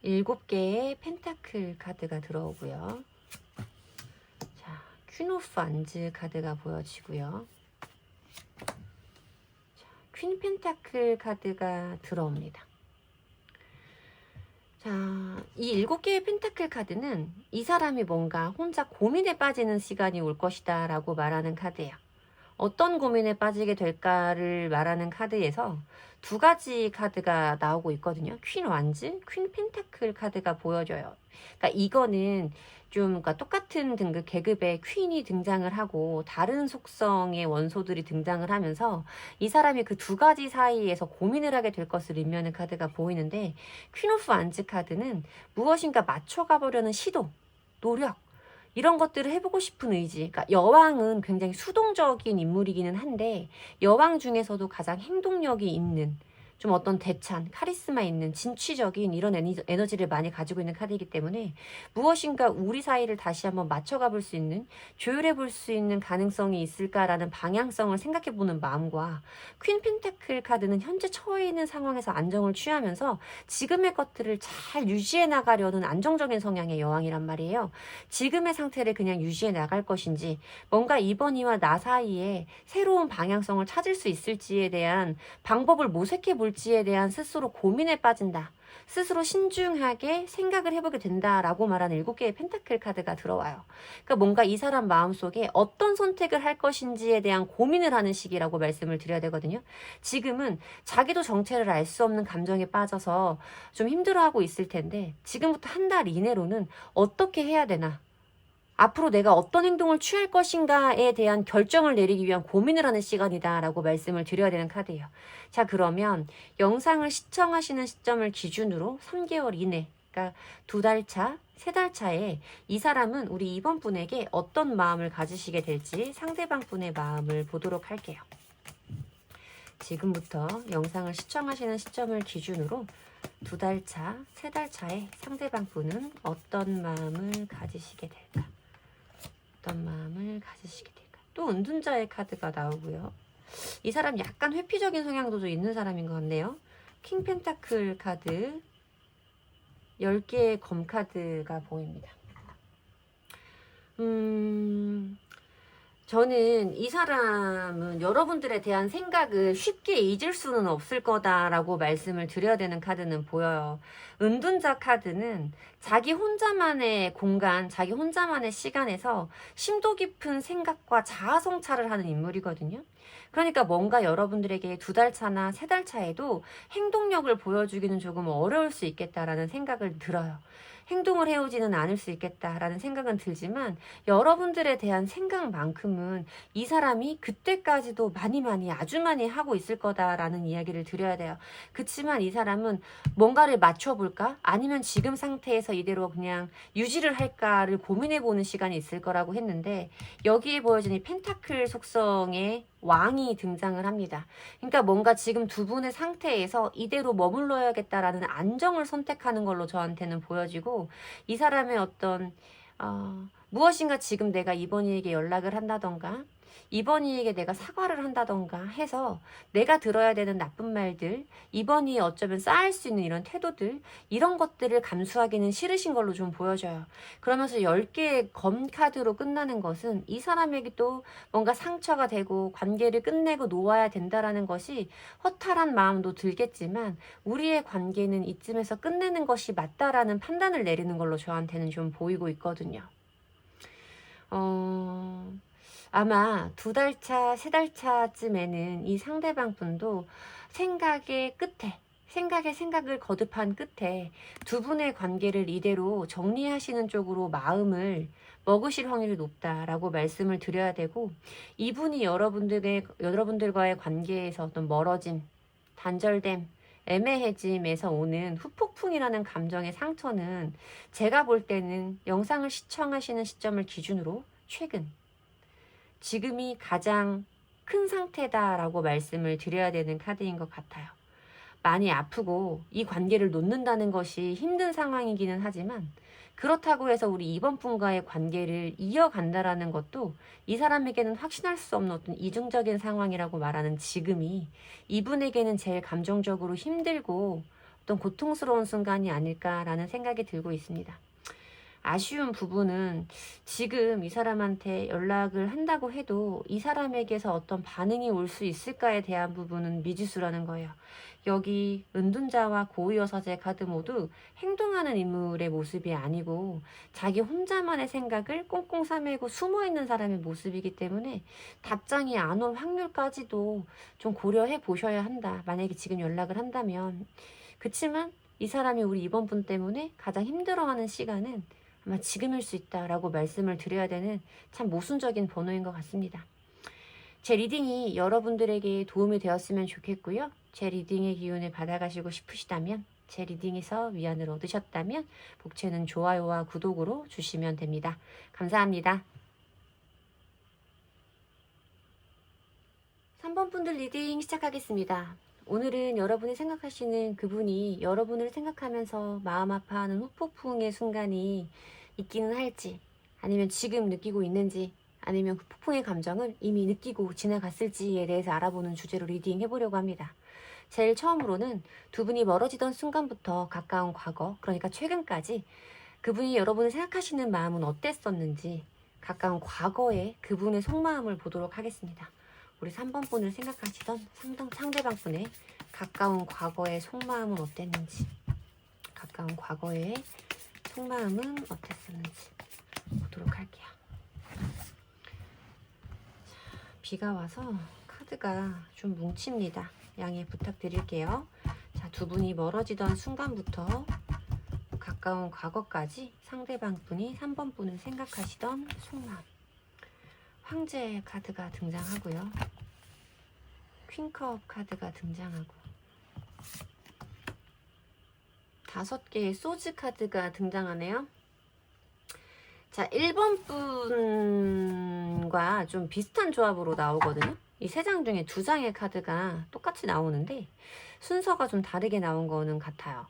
7개의 펜타클 카드가 들어오고요. 자, 퀸 오브 안즈 카드가 보여지고요. 자, 퀸 펜타클 카드가 들어옵니다. 자, 이 7개의 펜타클 카드는 이 사람이 뭔가 혼자 고민에 빠지는 시간이 올 것이다 라고 말하는 카드예요. 어떤 고민에 빠지게 될까를 말하는 카드에서 2가지 카드가 나오고 있거든요. 퀸 완즈, 퀸 펜타클 카드가 보여져요. 그러니까 이거는 좀 그러니까 똑같은 등급 계급의 퀸이 등장을 하고 다른 속성의 원소들이 등장을 하면서 이 사람이 그 2가지 사이에서 고민을 하게 될 것을 의미하는 카드가 보이는데, 퀸 오브 안즈 카드는 무엇인가 맞춰가 보려는 시도, 노력, 이런 것들을 해보고 싶은 의지. 그러니까 여왕은 굉장히 수동적인 인물이기는 한데 여왕 중에서도 가장 행동력이 있는, 좀 어떤 대찬, 카리스마 있는, 진취적인 이런 에너지를 많이 가지고 있는 카드이기 때문에 무엇인가 우리 사이를 다시 한번 맞춰가 볼 수 있는, 조율해 볼 수 있는 가능성이 있을까라는 방향성을 생각해 보는 마음과, 퀸 펜타클 카드는 현재 처해 있는 상황에서 안정을 취하면서 지금의 것들을 잘 유지해 나가려는 안정적인 성향의 여왕이란 말이에요. 지금의 상태를 그냥 유지해 나갈 것인지, 뭔가 이번이와 나 사이에 새로운 방향성을 찾을 수 있을지에 대한 방법을 모색해 볼지에 대한 스스로 고민에 빠진다. 스스로 신중하게 생각을 해보게 된다라고 말하는 7개의 펜타클 카드가 들어와요. 그러니까 뭔가 이 사람 마음속에 어떤 선택을 할 것인지에 대한 고민을 하는 시기라고 말씀을 드려야 되거든요. 지금은 자기도 정체를 알 수 없는 감정에 빠져서 좀 힘들어하고 있을 텐데, 지금부터 한 달 이내로는 어떻게 해야 되나, 앞으로 내가 어떤 행동을 취할 것인가에 대한 결정을 내리기 위한 고민을 하는 시간이다라고 말씀을 드려야 되는 카드예요. 자, 그러면 영상을 시청하시는 시점을 기준으로 3개월 이내, 그러니까 2달 차, 3달 차에 이 사람은 우리 이번 분에게 어떤 마음을 가지시게 될지 상대방 분의 마음을 보도록 할게요. 지금부터 영상을 시청하시는 시점을 기준으로 2달 차, 3달 차에 상대방 분은 어떤 마음을 가지시게 될까? 어떤 마음을 가지시게 될까? 또 은둔자의 카드가 나오고요. 이 사람 약간 회피적인 성향도 좀 있는 사람인 것 같네요. 킹 펜타클 카드, 10개의 검 카드가 보입니다. 저는 이 사람은 여러분들에 대한 생각을 쉽게 잊을 수는 없을 거다라고 말씀을 드려야 되는 카드는 보여요. 은둔자 카드는 자기 혼자만의 공간, 자기 혼자만의 시간에서 심도 깊은 생각과 자아 성찰을 하는 인물이거든요. 그러니까 뭔가 여러분들에게 2달 차나 3달 차에도 행동력을 보여주기는 조금 어려울 수 있겠다라는 생각을 들어요. 행동을 해오지는 않을 수 있겠다라는 생각은 들지만 여러분들에 대한 생각만큼은 이 사람이 그때까지도 많이 아주 많이 하고 있을 거다라는 이야기를 드려야 돼요. 그치만 이 사람은 뭔가를 맞춰볼까? 아니면 지금 상태에서 이대로 그냥 유지를 할까를 고민해보는 시간이 있을 거라고 했는데 여기에 보여진 이 펜타클 속성의 왕이 등장을 합니다. 그러니까 뭔가 지금 두 분의 상태에서 이대로 머물러야겠다라는 안정을 선택하는 걸로 저한테는 보여지고 이 사람의 어떤 무엇인가 지금 내가 이번이에게 연락을 한다던가 이번이에게 내가 사과를 한다던가 해서 내가 들어야 되는 나쁜 말들, 이번이에 어쩌면 쌓일 수 있는 이런 태도들, 이런 것들을 감수하기는 싫으신 걸로 좀 보여져요. 그러면서 10개의 검 카드로 끝나는 것은 이 사람에게 또 뭔가 상처가 되고 관계를 끝내고 놓아야 된다라는 것이 허탈한 마음도 들겠지만 우리의 관계는 이쯤에서 끝내는 것이 맞다라는 판단을 내리는 걸로 저한테는 좀 보이고 있거든요. 아마 2달 차, 3달 차쯤에는 이 상대방 분도 생각의 생각을 거듭한 끝에 두 분의 관계를 이대로 정리하시는 쪽으로 마음을 먹으실 확률이 높다라고 말씀을 드려야 되고 이분이 여러분들과의 관계에서 어떤 멀어짐, 단절됨, 애매해짐에서 오는 후폭풍이라는 감정의 상처는 제가 볼 때는 영상을 시청하시는 시점을 기준으로 최근 지금이 가장 큰 상태다라고 말씀을 드려야 되는 카드인 것 같아요. 많이 아프고 이 관계를 놓는다는 것이 힘든 상황이기는 하지만 그렇다고 해서 우리 이번 분과의 관계를 이어간다라는 것도 이 사람에게는 확신할 수 없는 어떤 이중적인 상황이라고 말하는 지금이 이분에게는 제일 감정적으로 힘들고 어떤 고통스러운 순간이 아닐까라는 생각이 들고 있습니다. 아쉬운 부분은 지금 이 사람한테 연락을 한다고 해도 이 사람에게서 어떤 반응이 올 수 있을까에 대한 부분은 미지수라는 거예요. 여기 은둔자와 고의여사제 카드 모두 행동하는 인물의 모습이 아니고 자기 혼자만의 생각을 꽁꽁 싸매고 숨어있는 사람의 모습이기 때문에 답장이 안 올 확률까지도 좀 고려해 보셔야 한다. 만약에 지금 연락을 한다면. 그치만 이 사람이 우리 이번 분 때문에 가장 힘들어하는 시간은 아마 지금일 수 있다라고 말씀을 드려야 되는 참 모순적인 번호인 것 같습니다. 제 리딩이 여러분들에게 도움이 되었으면 좋겠고요. 제 리딩의 기운을 받아가시고 싶으시다면 제 리딩에서 위안을 얻으셨다면 복채는 좋아요와 구독으로 주시면 됩니다. 감사합니다. 3번 분들 리딩 시작하겠습니다. 오늘은 여러분이 생각하시는 그분이 여러분을 생각하면서 마음 아파하는 후폭풍의 순간이 있기는 할지 아니면 지금 느끼고 있는지 아니면 그 폭풍의 감정을 이미 느끼고 지나갔을지에 대해서 알아보는 주제로 리딩 해보려고 합니다. 제일 처음으로는 두 분이 멀어지던 순간부터 가까운 과거, 그러니까 최근까지 그분이 여러분을 생각하시는 마음은 어땠었는지 가까운 과거에 그분의 속마음을 보도록 하겠습니다. 우리 3번 분을 생각하시던 상대방 분의 가까운 과거의 속마음은 어땠는지, 가까운 과거의 속마음은 어땠었는지 보도록 할게요. 비가 와서 카드가 좀 뭉칩니다. 양해 부탁드릴게요. 자, 두 분이 멀어지던 순간부터 가까운 과거까지 상대방 분이 3번 분을 생각하시던 속마음. 황제 카드가 등장하고요. 퀸컵 카드가 등장하고 5개의 소즈 카드가 등장하네요. 자, 1번 분과 좀 비슷한 조합으로 나오거든요. 이 3장 중에 2장의 카드가 똑같이 나오는데 순서가 좀 다르게 나온 거는 같아요.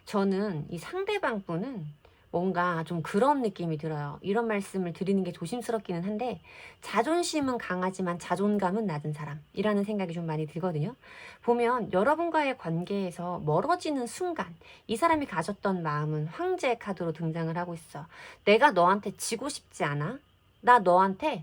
저는 이 상대방 분은 뭔가 좀 그런 느낌이 들어요. 이런 말씀을 드리는 게 조심스럽기는 한데 자존심은 강하지만 자존감은 낮은 사람이라는 생각이 좀 많이 들거든요. 보면 여러분과의 관계에서 멀어지는 순간 이 사람이 가졌던 마음은 황제 카드로 등장을 하고 있어. 내가 너한테 지고 싶지 않아. 나 너한테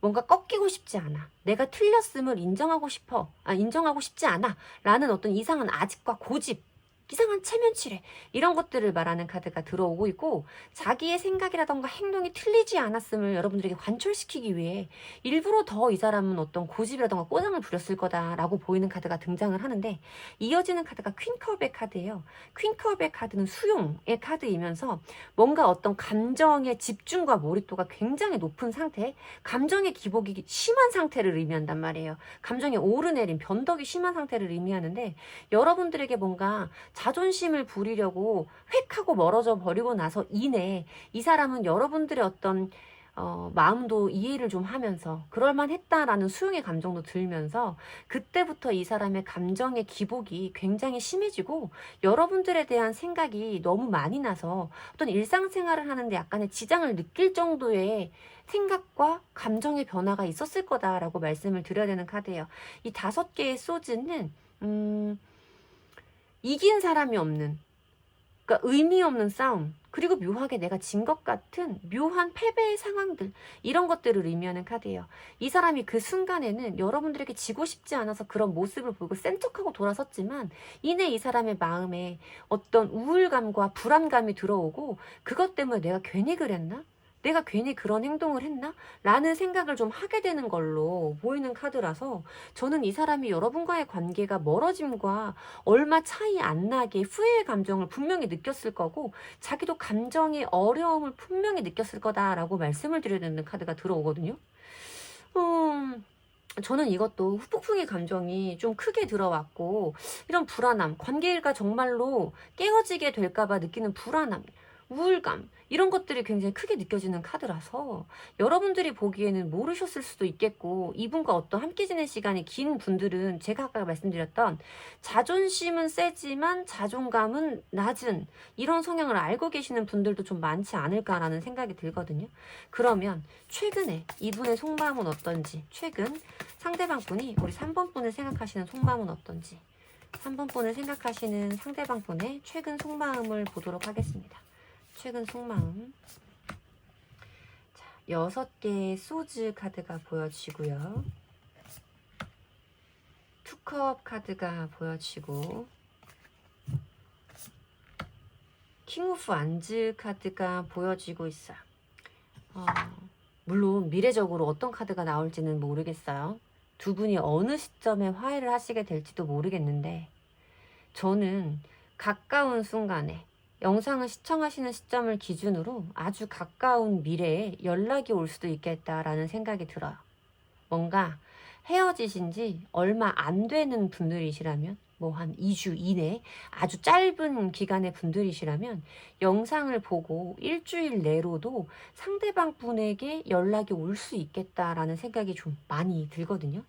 뭔가 꺾이고 싶지 않아. 내가 틀렸음을 인정하고 싶지 않아. 라는 어떤 이상한 아집과 고집, 이상한 체면치레 이런 것들을 말하는 카드가 들어오고 있고 자기의 생각이라던가 행동이 틀리지 않았음을 여러분들에게 관철시키기 위해 일부러 더 이 사람은 어떤 고집이라던가 꼬장을 부렸을 거다라고 보이는 카드가 등장을 하는데 이어지는 카드가 퀸컵의 카드예요. 퀸컵의 카드는 수용의 카드이면서 뭔가 어떤 감정의 집중과 몰입도가 굉장히 높은 상태, 감정의 기복이 심한 상태를 의미한단 말이에요. 감정의 오르내림, 변덕이 심한 상태를 의미하는데 여러분들에게 뭔가 자존심을 부리려고 획 하고 멀어져 버리고 나서 이내 이 사람은 여러분들의 어떤 마음도 이해를 좀 하면서 그럴만했다라는 수용의 감정도 들면서 그때부터 이 사람의 감정의 기복이 굉장히 심해지고 여러분들에 대한 생각이 너무 많이 나서 어떤 일상생활을 하는데 약간의 지장을 느낄 정도의 생각과 감정의 변화가 있었을 거다라고 말씀을 드려야 되는 카드예요. 이 5개의 소즈는 이긴 사람이 없는, 그러니까 의미 없는 싸움, 그리고 묘하게 내가 진 것 같은 묘한 패배의 상황들, 이런 것들을 의미하는 카드예요. 이 사람이 그 순간에는 여러분들에게 지고 싶지 않아서 그런 모습을 보고 센 척하고 돌아섰지만 이내 이 사람의 마음에 어떤 우울감과 불안감이 들어오고 그것 때문에 내가 괜히 그랬나? 내가 괜히 그런 행동을 했나? 라는 생각을 좀 하게 되는 걸로 보이는 카드라서 저는 이 사람이 여러분과의 관계가 멀어짐과 얼마 차이 안 나게 후회의 감정을 분명히 느꼈을 거고 자기도 감정의 어려움을 분명히 느꼈을 거다라고 말씀을 드려야 되는 카드가 들어오거든요. 저는 이것도 후폭풍의 감정이 좀 크게 들어왔고 이런 불안함, 관계가 정말로 깨어지게 될까봐 느끼는 불안함, 우울감 이런 것들이 굉장히 크게 느껴지는 카드라서 여러분들이 보기에는 모르셨을 수도 있겠고 이분과 어떤 함께 지낸 시간이 긴 분들은 제가 아까 말씀드렸던 자존심은 세지만 자존감은 낮은 이런 성향을 알고 계시는 분들도 좀 많지 않을까라는 생각이 들거든요. 그러면 최근에 이분의 속마음은 어떤지, 최근 상대방 분이 우리 3번 분을 생각하시는 속마음은 어떤지 3번 분을 생각하시는 상대방 분의 최근 속마음을 보도록 하겠습니다. 최근 속마음. 자, 6개의 소즈 카드가 보여지고요. 투컵 카드가 보여지고 킹 오브 안즈 카드가 보여지고 있어요. 물론 미래적으로 어떤 카드가 나올지는 모르겠어요. 두 분이 어느 시점에 화해를 하시게 될지도 모르겠는데 저는 가까운 순간에 영상을 시청하시는 시점을 기준으로 아주 가까운 미래에 연락이 올 수도 있겠다라는 생각이 들어요. 뭔가 헤어지신 지 얼마 안 되는 분들이시라면 뭐 한 2주 이내 아주 짧은 기간의 분들이시라면 영상을 보고 일주일 내로도 상대방 분에게 연락이 올 수 있겠다라는 생각이 좀 많이 들거든요.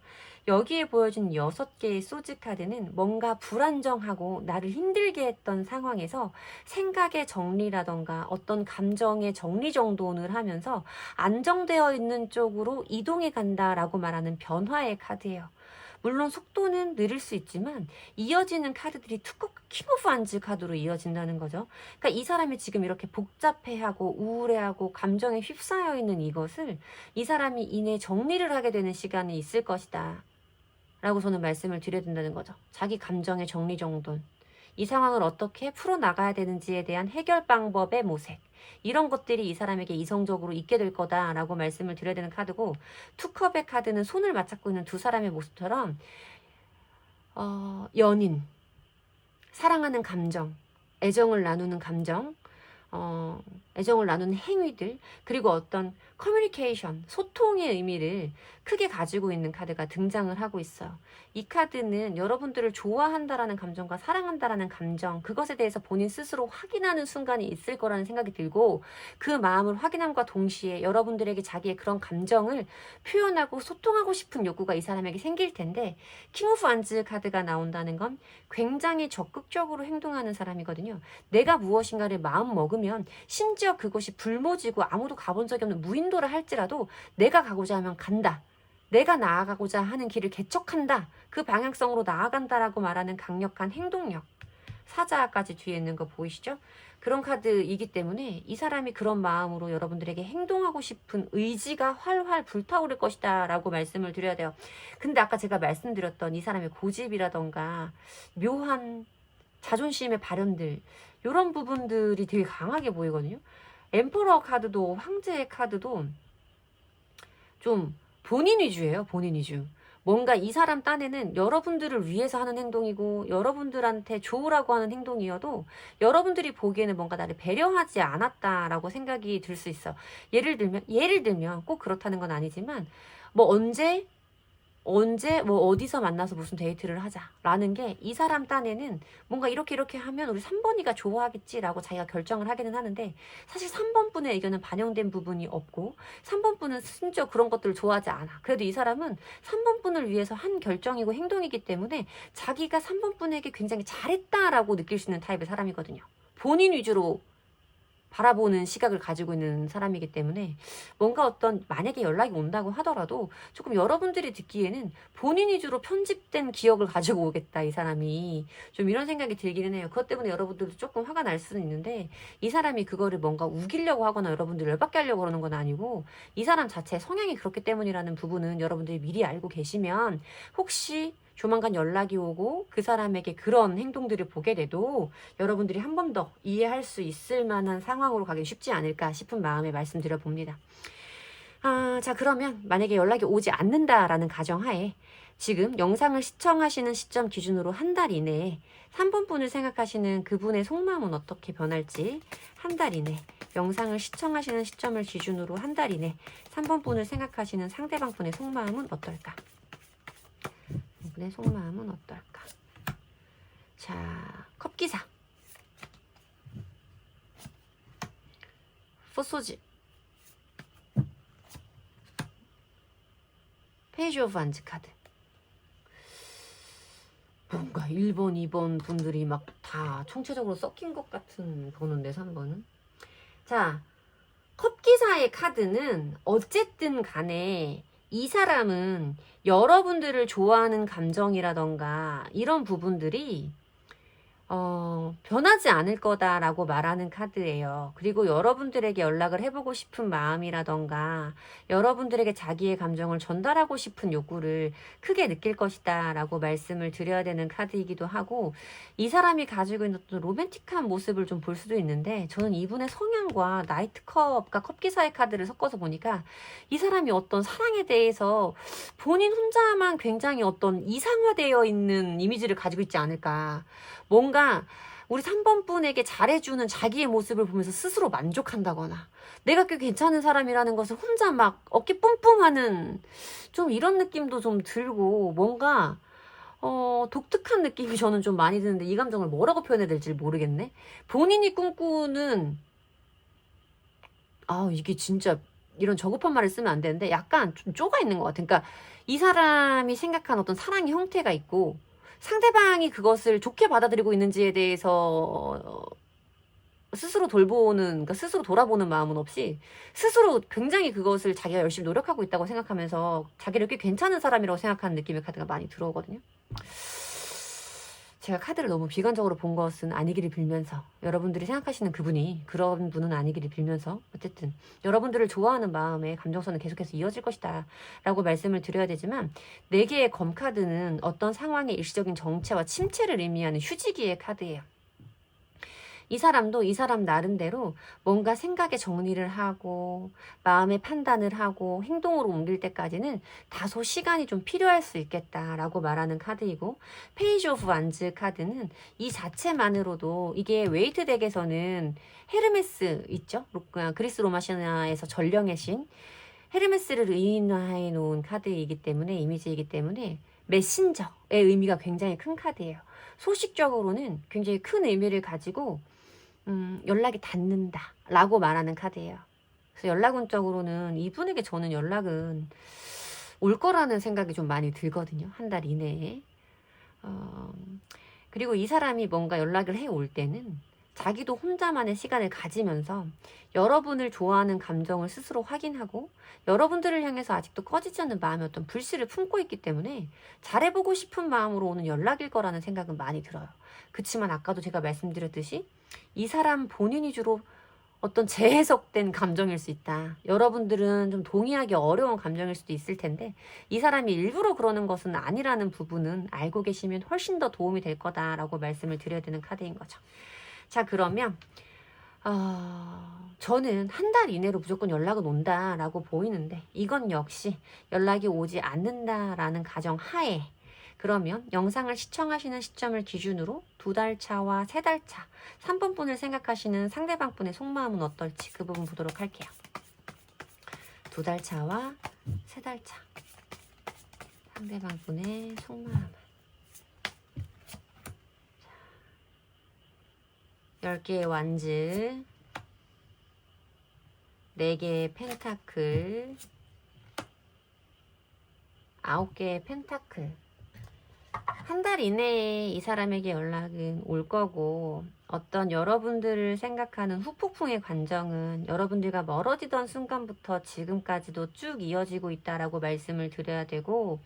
여기에 보여진 6개의 소즈 카드는 뭔가 불안정하고 나를 힘들게 했던 상황에서 생각의 정리라던가 어떤 감정의 정리정돈을 하면서 안정되어 있는 쪽으로 이동해 간다라고 말하는 변화의 카드예요. 물론 속도는 느릴 수 있지만 이어지는 카드들이 투컵 킹 오브 안즈 카드로 이어진다는 거죠. 그러니까 이 사람이 지금 이렇게 복잡해하고 우울해하고 감정에 휩싸여 있는 이것을 이 사람이 이내 정리를 하게 되는 시간이 있을 것이다 라고 저는 말씀을 드려야 된다는 거죠. 자기 감정의 정리정돈, 이 상황을 어떻게 풀어나가야 되는지에 대한 해결 방법의 모색, 이런 것들이 이 사람에게 이성적으로 있게 될 거다라고 말씀을 드려야 되는 카드고, 투컵의 카드는 손을 맞잡고 있는 두 사람의 모습처럼 연인, 사랑하는 감정, 애정을 나누는 감정, 애정을 나누는 행위들, 그리고 어떤 커뮤니케이션, 소통의 의미를 크게 가지고 있는 카드가 등장을 하고 있어요. 이 카드는 여러분들을 좋아한다라는 감정과 사랑한다라는 감정, 그것에 대해서 본인 스스로 확인하는 순간이 있을 거라는 생각이 들고, 그 마음을 확인함과 동시에 여러분들에게 자기의 그런 감정을 표현하고 소통하고 싶은 욕구가 이 사람에게 생길 텐데, 킹 오브 완즈 카드가 나온다는 건 굉장히 적극적으로 행동하는 사람이거든요. 내가 무엇인가를 마음 먹으면 심지어 그것이 불모지고 아무도 가본 적이 없는 무인도를 할지라도 내가 가고자 하면 간다. 내가 나아가고자 하는 길을 개척한다. 그 방향성으로 나아간다라고 말하는 강력한 행동력. 사자까지 뒤에 있는 거 보이시죠? 그런 카드이기 때문에 이 사람이 그런 마음으로 여러분들에게 행동하고 싶은 의지가 활활 불타오를 것이다 라고 말씀을 드려야 돼요. 근데 아까 제가 말씀드렸던 이 사람의 고집이라던가 묘한 자존심의 발현들, 이런 부분들이 되게 강하게 보이거든요. 엠퍼러 카드도 황제의 카드도 좀 본인 위주예요. 본인 위주. 뭔가 이 사람 딴에는 여러분들을 위해서 하는 행동이고 여러분들한테 좋으라고 하는 행동이어도 여러분들이 보기에는 뭔가 나를 배려하지 않았다라고 생각이 들 수 있어. 예를 들면 꼭 그렇다는 건 아니지만 뭐 언제 뭐 어디서 만나서 무슨 데이트를 하자라는 게 이 사람 딴에는 뭔가 이렇게 하면 우리 3번이가 좋아하겠지라고 자기가 결정을 하기는 하는데, 사실 3번 분의 의견은 반영된 부분이 없고 3번 분은 심지어 그런 것들을 좋아하지 않아. 그래도 이 사람은 3번 분을 위해서 한 결정이고 행동이기 때문에 자기가 3번 분에게 굉장히 잘했다라고 느낄 수 있는 타입의 사람이거든요. 본인 위주로 바라보는 시각을 가지고 있는 사람이기 때문에 뭔가 어떤 만약에 연락이 온다고 하더라도 조금 여러분들이 듣기에는 본인 위주로 편집된 기억을 가지고 오겠다, 이 사람이. 좀 이런 생각이 들기는 해요. 그것 때문에 여러분들도 조금 화가 날 수는 있는데, 이 사람이 그거를 뭔가 우기려고 하거나 여러분들 열받게 하려고 그러는 건 아니고 이 사람 자체 성향이 그렇기 때문이라는 부분은 여러분들이 미리 알고 계시면 혹시 조만간 연락이 오고 그 사람에게 그런 행동들을 보게 돼도 여러분들이 한 번 더 이해할 수 있을 만한 상황으로 가기 쉽지 않을까 싶은 마음에 말씀드려 봅니다. 자, 그러면 만약에 연락이 오지 않는다라는 가정하에 지금 영상을 시청하시는 시점 기준으로 한 달 이내에 3번 분을 생각하시는 그분의 속마음은 어떻게 변할지, 한 달 이내 영상을 시청하시는 시점을 기준으로 한 달 이내 3번 분을 생각하시는 상대방 분의 속마음은 어떨까? 이분의 속마음은 어떨까? 자, 컵기사, 포소지, 페이지 오브 완즈 카드. 뭔가 1번, 2번 분들이 막 다 총체적으로 섞인 것 같은 보는데 3번은. 자, 컵기사의 카드는 어쨌든 간에 이 사람은 여러분들을 좋아하는 감정이라던가 이런 부분들이 변하지 않을 거다라고 말하는 카드예요. 그리고 여러분들에게 연락을 해보고 싶은 마음이라던가 여러분들에게 자기의 감정을 전달하고 싶은 욕구를 크게 느낄 것이다 라고 말씀을 드려야 되는 카드이기도 하고, 이 사람이 가지고 있는 어떤 로맨틱한 모습을 좀 볼 수도 있는데, 저는 이분의 성향과 나이트컵과 컵기사의 카드를 섞어서 보니까 이 사람이 어떤 사랑에 대해서 본인 혼자만 굉장히 어떤 이상화되어 있는 이미지를 가지고 있지 않을까. 뭔가 우리 3번 분에게 잘해주는 자기의 모습을 보면서 스스로 만족한다거나 내가 꽤 괜찮은 사람이라는 것을 혼자 막 어깨 뿜뿜하는 좀 이런 느낌도 좀 들고, 뭔가 독특한 느낌이 저는 좀 많이 드는데 이 감정을 뭐라고 표현해야 될지 모르겠네. 본인이 꿈꾸는, 이게 진짜 이런 저급한 말을 쓰면 안 되는데 약간 좀 쪼가 있는 것 같아. 그러니까 이 사람이 생각한 어떤 사랑의 형태가 있고 상대방이 그것을 좋게 받아들이고 있는지에 대해서 스스로 돌보는, 그러니까 스스로 돌아보는 마음은 없이 스스로 굉장히 그것을 자기가 열심히 노력하고 있다고 생각하면서 자기를 꽤 괜찮은 사람이라고 생각하는 느낌의 카드가 많이 들어오거든요. 제가 카드를 너무 비관적으로 본 것은 아니기를 빌면서, 여러분들이 생각하시는 그분이 그런 분은 아니기를 빌면서, 어쨌든 여러분들을 좋아하는 마음의 감정선은 계속해서 이어질 것이다 라고 말씀을 드려야 되지만, 4개의 검 카드는 어떤 상황의 일시적인 정체와 침체를 의미하는 휴지기의 카드예요. 이 사람도 이 사람 나름대로 뭔가 생각의 정리를 하고 마음의 판단을 하고 행동으로 옮길 때까지는 다소 시간이 좀 필요할 수 있겠다라고 말하는 카드이고, 페이지 오브 완즈 카드는 이 자체만으로도, 이게 웨이트 덱에서는 헤르메스 있죠? 그리스 로마 신화에서 전령의 신 헤르메스를 의인화해 놓은 카드이기 때문에, 이미지이기 때문에 메신저의 의미가 굉장히 큰 카드예요. 소식적으로는 굉장히 큰 의미를 가지고 연락이 닿는다 라고 말하는 카드예요. 그래서 연락운적으로는 이분에게 저는 연락은 올 거라는 생각이 좀 많이 들거든요. 한 달 이내에. 그리고 이 사람이 뭔가 연락을 해 올 때는 자기도 혼자만의 시간을 가지면서 여러분을 좋아하는 감정을 스스로 확인하고 여러분들을 향해서 아직도 꺼지지 않는 마음의 어떤 불씨를 품고 있기 때문에 잘해보고 싶은 마음으로 오는 연락일 거라는 생각은 많이 들어요. 그치만 아까도 제가 말씀드렸듯이 이 사람 본인이 주로 어떤 재해석된 감정일 수 있다. 여러분들은 좀 동의하기 어려운 감정일 수도 있을 텐데 이 사람이 일부러 그러는 것은 아니라는 부분은 알고 계시면 훨씬 더 도움이 될 거다라고 말씀을 드려야 되는 카드인 거죠. 자, 그러면 저는 한 달 이내로 무조건 연락은 온다라고 보이는데 이건 역시 연락이 오지 않는다라는 가정 하에, 그러면 영상을 시청하시는 시점을 기준으로 2달 차와 3달 차, 3번 분을 생각하시는 상대방 분의 속마음은 어떨지 그 부분 보도록 할게요. 2달 차와 3달 차, 상대방 분의 속마음은 10개의 완즈, 4개의 펜타클, 9개의 펜타클. 한 달 이내에 이 사람에게 연락은 올 거고, 어떤 여러분들을 생각하는 후폭풍의 감정은 여러분들과 멀어지던 순간부터 지금까지도 쭉 이어지고 있다라고 말씀을 드려야 되고,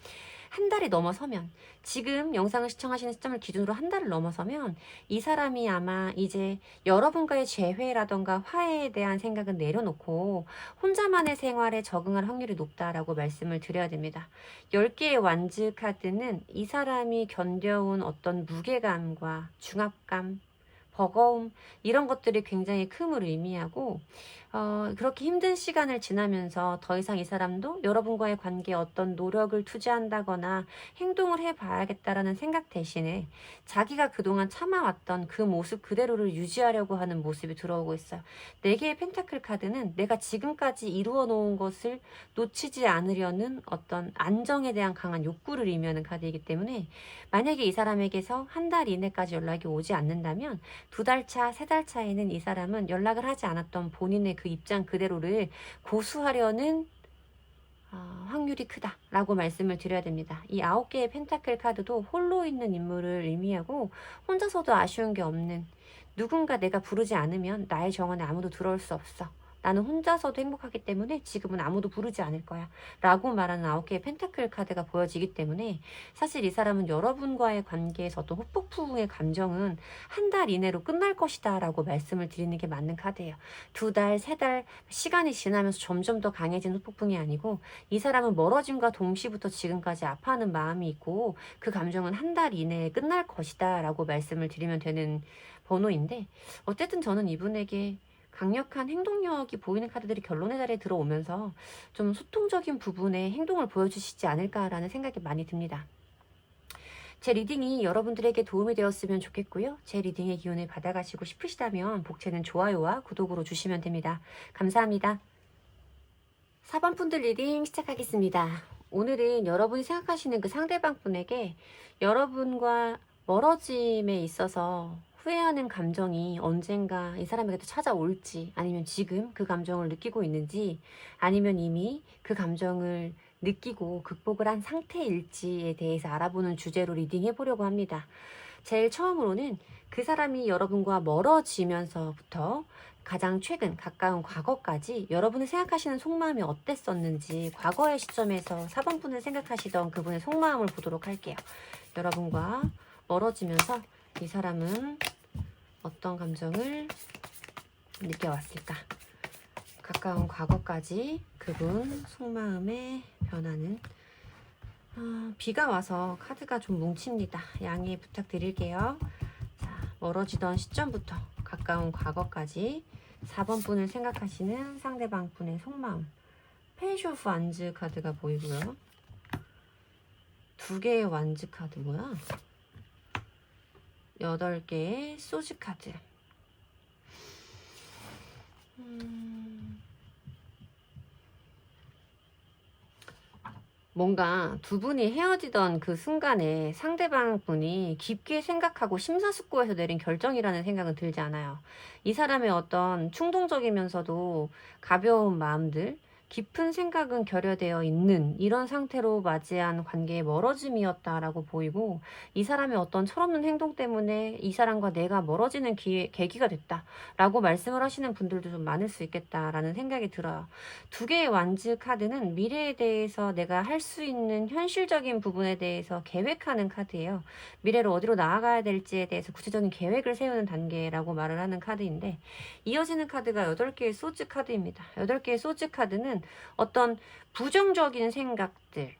한 달이 넘어서면, 지금 영상을 시청하시는 시점을 기준으로 한 달을 넘어서면 이 사람이 아마 이제 여러분과의 재회라던가 화해에 대한 생각은 내려놓고 혼자만의 생활에 적응할 확률이 높다라고 말씀을 드려야 됩니다. 10개의 완즈 카드는 이 사람이 견뎌온 어떤 무게감과 중압감, 버거움, 이런 것들이 굉장히 큼을 의미하고, 그렇게 힘든 시간을 지나면서 더 이상 이 사람도 여러분과의 관계에 어떤 노력을 투자한다거나 행동을 해봐야겠다라는 생각 대신에 자기가 그동안 참아왔던 그 모습 그대로를 유지하려고 하는 모습이 들어오고 있어요. 4개의 펜타클 카드는 내가 지금까지 이루어 놓은 것을 놓치지 않으려는 어떤 안정에 대한 강한 욕구를 의미하는 카드이기 때문에, 만약에 이 사람에게서 한 달 이내까지 연락이 오지 않는다면 2달 차, 3달 차에는 이 사람은 연락을 하지 않았던 본인의 그 입장 그대로를 고수하려는 확률이 크다라고 말씀을 드려야 됩니다. 이 9개의 펜타클 카드도 홀로 있는 인물을 의미하고 혼자서도 아쉬운 게 없는, 누군가 내가 부르지 않으면 나의 정원에 아무도 들어올 수 없어. 나는 혼자서도 행복하기 때문에 지금은 아무도 부르지 않을 거야 라고 말하는 9개의 펜타클 카드가 보여지기 때문에, 사실 이 사람은 여러분과의 관계에서 어떤 후폭풍의 감정은 한 달 이내로 끝날 것이다 라고 말씀을 드리는 게 맞는 카드예요. 2달, 3달 시간이 지나면서 점점 더 강해진 후폭풍이 아니고, 이 사람은 멀어짐과 동시부터 지금까지 아파하는 마음이 있고 그 감정은 한 달 이내에 끝날 것이다 라고 말씀을 드리면 되는 번호인데, 어쨌든 저는 이분에게 강력한 행동력이 보이는 카드들이 결론의 자리에 들어오면서 좀 소통적인 부분에 행동을 보여주시지 않을까라는 생각이 많이 듭니다. 제 리딩이 여러분들에게 도움이 되었으면 좋겠고요. 제 리딩의 기운을 받아가시고 싶으시다면 복채는 좋아요와 구독으로 주시면 됩니다. 감사합니다. 4번 분들 리딩 시작하겠습니다. 오늘은 여러분이 생각하시는 그 상대방 분에게 여러분과 멀어짐에 있어서 후회하는 감정이 언젠가 이 사람에게도 찾아올지, 아니면 지금 그 감정을 느끼고 있는지, 아니면 이미 그 감정을 느끼고 극복을 한 상태일지에 대해서 알아보는 주제로 리딩해 보려고 합니다. 제일 처음으로는 그 사람이 여러분과 멀어지면서부터 가장 최근 가까운 과거까지 여러분이 생각하시는 속마음이 어땠었는지, 과거의 시점에서 4번 분을 생각하시던 그분의 속마음을 보도록 할게요. 여러분과 멀어지면서 이 사람은 어떤 감정을 느껴왔을까? 가까운 과거까지 그분 속마음의 변화는, 비가 와서 카드가 좀 뭉칩니다. 양해 부탁드릴게요. 자, 멀어지던 시점부터 가까운 과거까지 4번 분을 생각하시는 상대방 분의 속마음. 페이시 오브 완즈 카드가 보이고요. 2개의 완즈 카드 뭐야? 8개의 소즈 카드. 뭔가 두 분이 헤어지던 그 순간에 상대방 분이 깊게 생각하고 심사숙고해서 내린 결정이라는 생각은 들지 않아요. 이 사람의 어떤 충동적이면서도 가벼운 마음들, 깊은 생각은 결여되어 있는 이런 상태로 맞이한 관계의 멀어짐이었다라고 보이고, 이 사람의 어떤 철없는 행동 때문에 이 사람과 내가 멀어지는 계기가 됐다라고 말씀을 하시는 분들도 좀 많을 수 있겠다라는 생각이 들어요. 2개의 완즈 카드는 미래에 대해서 내가 할 수 있는 현실적인 부분에 대해서 계획하는 카드예요. 미래로 어디로 나아가야 될지에 대해서 구체적인 계획을 세우는 단계라고 말을 하는 카드인데, 이어지는 카드가 8개의 소즈 카드입니다. 8개의 소즈 카드는 어떤 부정적인 생각들,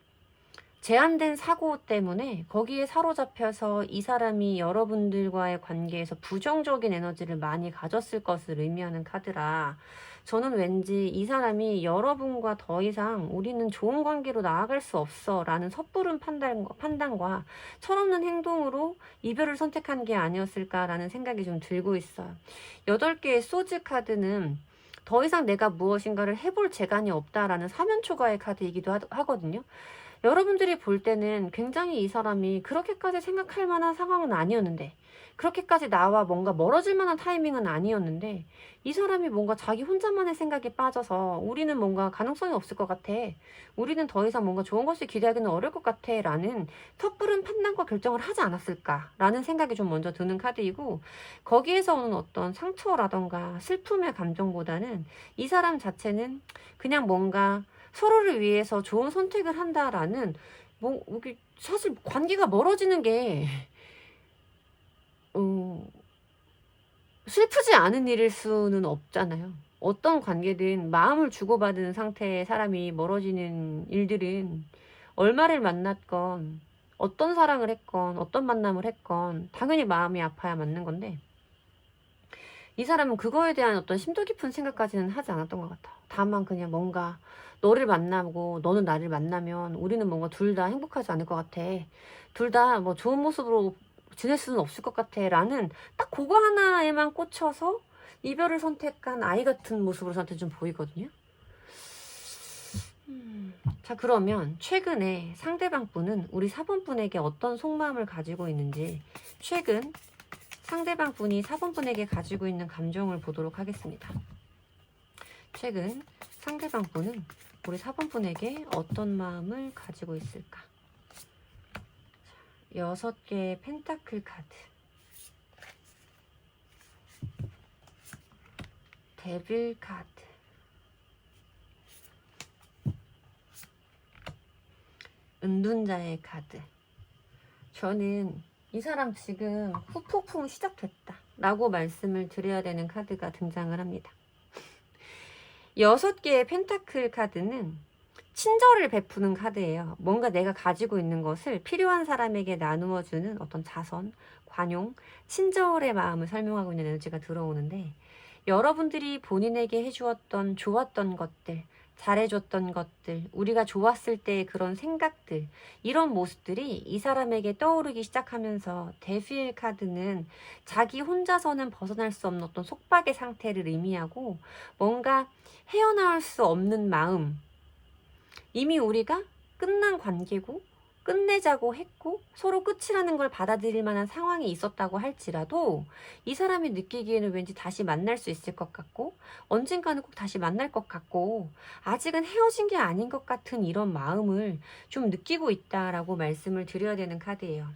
제한된 사고 때문에 거기에 사로잡혀서 이 사람이 여러분들과의 관계에서 부정적인 에너지를 많이 가졌을 것을 의미하는 카드라, 저는 왠지 이 사람이 여러분과 더 이상 우리는 좋은 관계로 나아갈 수 없어 라는 섣부른 판단과 철없는 행동으로 이별을 선택한 게 아니었을까라는 생각이 좀 들고 있어요. 8개의 소즈 카드는 더 이상 내가 무엇인가를 해볼 재간이 없다라는 사면초가의 카드이기도 하거든요. 여러분들이 볼 때는 굉장히 이 사람이 그렇게까지 생각할 만한 상황은 아니었는데, 그렇게까지 나와 뭔가 멀어질 만한 타이밍은 아니었는데, 이 사람이 뭔가 자기 혼자만의 생각에 빠져서 우리는 뭔가 가능성이 없을 것 같아, 우리는 더 이상 뭔가 좋은 것을 기대하기는 어려울 것 같아 라는 섣부른 판단과 결정을 하지 않았을까 라는 생각이 좀 먼저 드는 카드이고, 거기에서 오는 어떤 상처라던가 슬픔의 감정보다는 이 사람 자체는 그냥 뭔가 서로를 위해서 좋은 선택을 한다라는, 뭐 이게 사실 관계가 멀어지는 게 슬프지 않은 일일 수는 없잖아요. 어떤 관계든 마음을 주고받은 상태의 사람이 멀어지는 일들은 얼마를 만났건 어떤 사랑을 했건 어떤 만남을 했건 당연히 마음이 아파야 맞는 건데, 이 사람은 그거에 대한 어떤 심도 깊은 생각까지는 하지 않았던 것 같아. 다만 그냥 뭔가 너를 만나고 너는 나를 만나면 우리는 뭔가 둘 다 행복하지 않을 것 같아, 둘 다 뭐 좋은 모습으로 지낼 수는 없을 것 같아 라는 딱 그거 하나에만 꽂혀서 이별을 선택한 아이 같은 모습으로 저한테 좀 보이거든요. 자, 그러면 최근에 상대방 분은 우리 4번 분에게 어떤 속마음을 가지고 있는지, 최근 상대방 분이 4번 분에게 가지고 있는 감정을 보도록 하겠습니다. 최근 상대방 분은 우리 4번 분에게 어떤 마음을 가지고 있을까? 6개의 펜타클 카드, 데빌 카드, 은둔자의 카드. 저는 이 사람 지금 후폭풍 시작됐다 라고 말씀을 드려야 되는 카드가 등장을 합니다. 6개의 펜타클 카드는 친절을 베푸는 카드예요. 뭔가 내가 가지고 있는 것을 필요한 사람에게 나누어주는 어떤 자선, 관용, 친절의 마음을 설명하고 있는 에너지가 들어오는데, 여러분들이 본인에게 해주었던 좋았던 것들, 잘해줬던 것들, 우리가 좋았을 때의 그런 생각들, 이런 모습들이 이 사람에게 떠오르기 시작하면서 데빌 카드는 자기 혼자서는 벗어날 수 없는 어떤 속박의 상태를 의미하고, 뭔가 헤어나올 수 없는 마음, 이미 우리가 끝난 관계고 끝내자고 했고 서로 끝이라는 걸 받아들일 만한 상황이 있었다고 할지라도, 이 사람이 느끼기에는 왠지 다시 만날 수 있을 것 같고 언젠가는 꼭 다시 만날 것 같고 아직은 헤어진 게 아닌 것 같은 이런 마음을 좀 느끼고 있다라고 말씀을 드려야 되는 카드예요.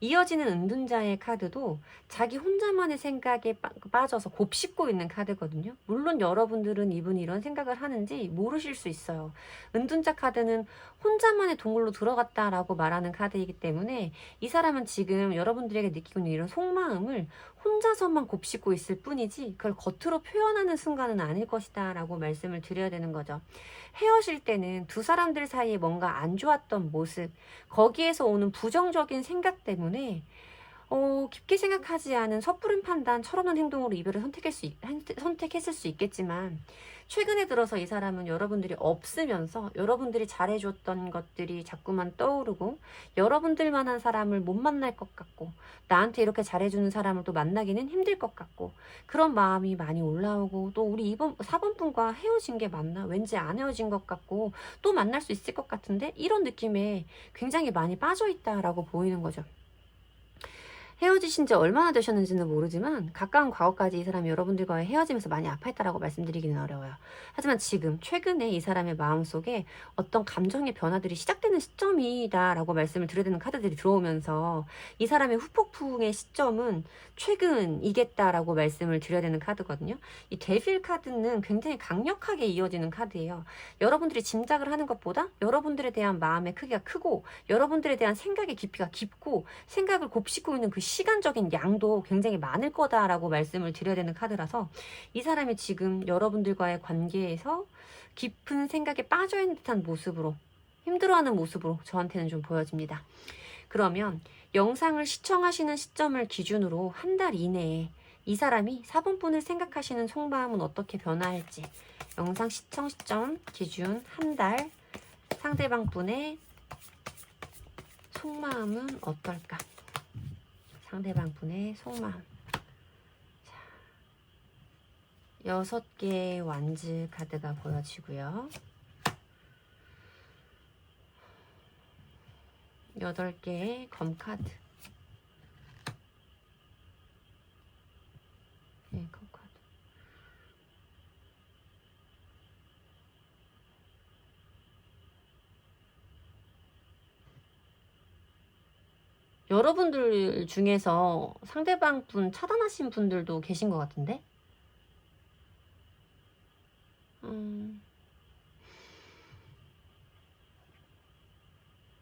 이어지는 은둔자의 카드도 자기 혼자만의 생각에 빠져서 곱씹고 있는 카드거든요. 물론 여러분들은 이분이 이런 생각을 하는지 모르실 수 있어요. 은둔자 카드는 혼자만의 동굴로 들어갔다라고 말하는 카드이기 때문에 이 사람은 지금 여러분들에게 느끼고 있는 이런 속마음을 혼자서만 곱씹고 있을 뿐이지 그걸 겉으로 표현하는 순간은 아닐 것이다 라고 말씀을 드려야 되는 거죠. 헤어질 때는 두 사람들 사이에 뭔가 안 좋았던 모습, 거기에서 오는 부정적인 생각 때문에 깊게 생각하지 않은 섣부른 판단, 철없는 행동으로 이별을 선택했을 수 있겠지만 최근에 들어서 이 사람은 여러분들이 없으면서 여러분들이 잘해줬던 것들이 자꾸만 떠오르고 여러분들만한 사람을 못 만날 것 같고 나한테 이렇게 잘해주는 사람을 또 만나기는 힘들 것 같고 그런 마음이 많이 올라오고 또 우리 4번 분과 헤어진 게 맞나? 왠지 안 헤어진 것 같고 또 만날 수 있을 것 같은데 이런 느낌에 굉장히 많이 빠져있다라고 보이는 거죠. 헤어지신 지 얼마나 되셨는지는 모르지만 가까운 과거까지 이 사람이 여러분들과의 헤어지면서 많이 아파했다라고 말씀드리기는 어려워요. 하지만 지금 최근에 이 사람의 마음속에 어떤 감정의 변화들이 시작되는 시점이다라고 말씀을 드려야 되는 카드들이 들어오면서 이 사람의 후폭풍의 시점은 최근이겠다라고 말씀을 드려야 되는 카드거든요. 이 데빌 카드는 굉장히 강력하게 이어지는 카드예요. 여러분들이 짐작을 하는 것보다 여러분들에 대한 마음의 크기가 크고 여러분들에 대한 생각의 깊이가 깊고 생각을 곱씹고 있는 그 시간적인 양도 굉장히 많을 거다라고 말씀을 드려야 되는 카드라서 이 사람이 지금 여러분들과의 관계에서 깊은 생각에 빠져있는 듯한 모습으로 힘들어하는 모습으로 저한테는 좀 보여집니다. 그러면 영상을 시청하시는 시점을 기준으로 한 달 이내에 이 사람이 4번 분을 생각하시는 속마음은 어떻게 변화할지 영상 시청 시점 기준 한 달 상대방 분의 속마음은 어떨까? 상대방 분의 속마음. 자, 6개의 완즈 카드가 보여지고요. 8개의 검 카드. 네, 검 카드. 여러분들 중에서 상대방 분 차단하신 분들도 계신 것 같은데?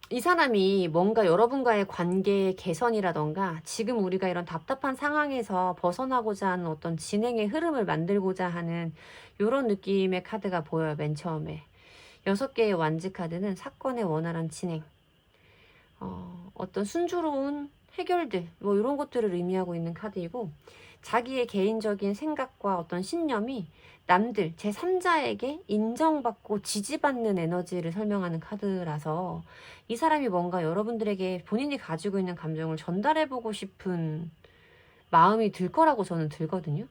이 사람이 뭔가 여러분과의 관계 개선이라던가 지금 우리가 이런 답답한 상황에서 벗어나고자 하는 어떤 진행의 흐름을 만들고자 하는 이런 느낌의 카드가 보여요. 맨 처음에 6개의 완즈 카드는 사건의 원활한 진행, 어떤 순조로운 해결들 뭐 이런 것들을 의미하고 있는 카드이고 자기의 개인적인 생각과 어떤 신념이 남들 제3자에게 인정받고 지지받는 에너지를 설명하는 카드라서 이 사람이 뭔가 여러분들에게 본인이 가지고 있는 감정을 전달해보고 싶은 마음이 들 거라고 저는 들거든요.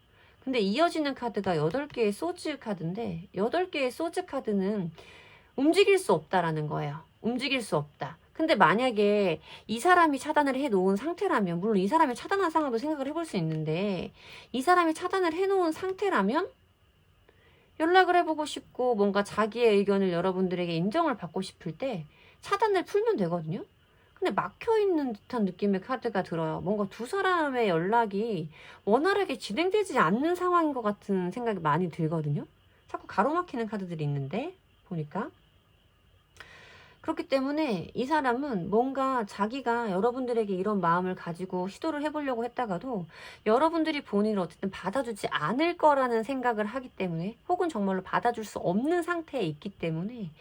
근데 이어지는 카드가 8개의 소즈 카드인데 8개의 소즈 카드는 움직일 수 없다라는 거예요. 움직일 수 없다. 근데 만약에 이 사람이 차단을 해놓은 상태라면 물론 이 사람이 차단한 상황도 생각을 해볼 수 있는데 이 사람이 차단을 해놓은 상태라면 연락을 해보고 싶고 뭔가 자기의 의견을 여러분들에게 인정을 받고 싶을 때 차단을 풀면 되거든요. 근데 막혀있는 듯한 느낌의 카드가 들어요. 뭔가 두 사람의 연락이 원활하게 진행되지 않는 상황인 것 같은 생각이 많이 들거든요. 자꾸 가로막히는 카드들이 있는데 보니까 그렇기 때문에 이 사람은 뭔가 자기가 여러분들에게 이런 마음을 가지고 시도를 해보려고 했다가도 여러분들이 본인을 어쨌든 받아주지 않을 거라는 생각을 하기 때문에 혹은 정말로 받아줄 수 없는 상태에 있기 때문에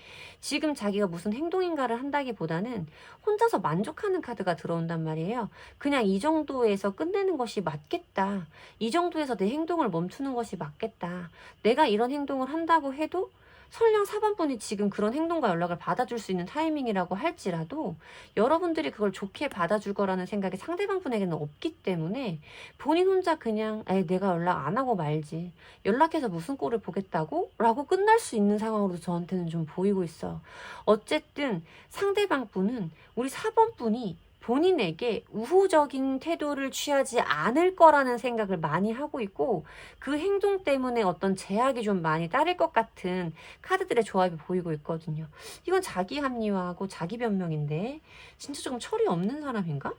지금 자기가 무슨 행동인가를 한다기보다는 혼자서 만족하는 카드가 들어온단 말이에요. 그냥 이 정도에서 끝내는 것이 맞겠다. 이 정도에서 내 행동을 멈추는 것이 맞겠다. 내가 이런 행동을 한다고 해도 설령 4번 분이 지금 그런 행동과 연락을 받아줄 수 있는 타이밍이라고 할지라도 여러분들이 그걸 좋게 받아줄 거라는 생각이 상대방 분에게는 없기 때문에 본인 혼자 그냥 내가 연락 안 하고 말지 연락해서 무슨 꼴을 보겠다고? 라고 끝날 수 있는 상황으로 저한테는 좀 보이고 있어요. 어쨌든 상대방 분은 우리 4번 분이 본인에게 우호적인 태도를 취하지 않을 거라는 생각을 많이 하고 있고 그 행동 때문에 어떤 제약이 좀 많이 따를 것 같은 카드들의 조합이 보이고 있거든요. 이건 자기 합리화하고 자기 변명인데 진짜 조금 철이 없는 사람인가?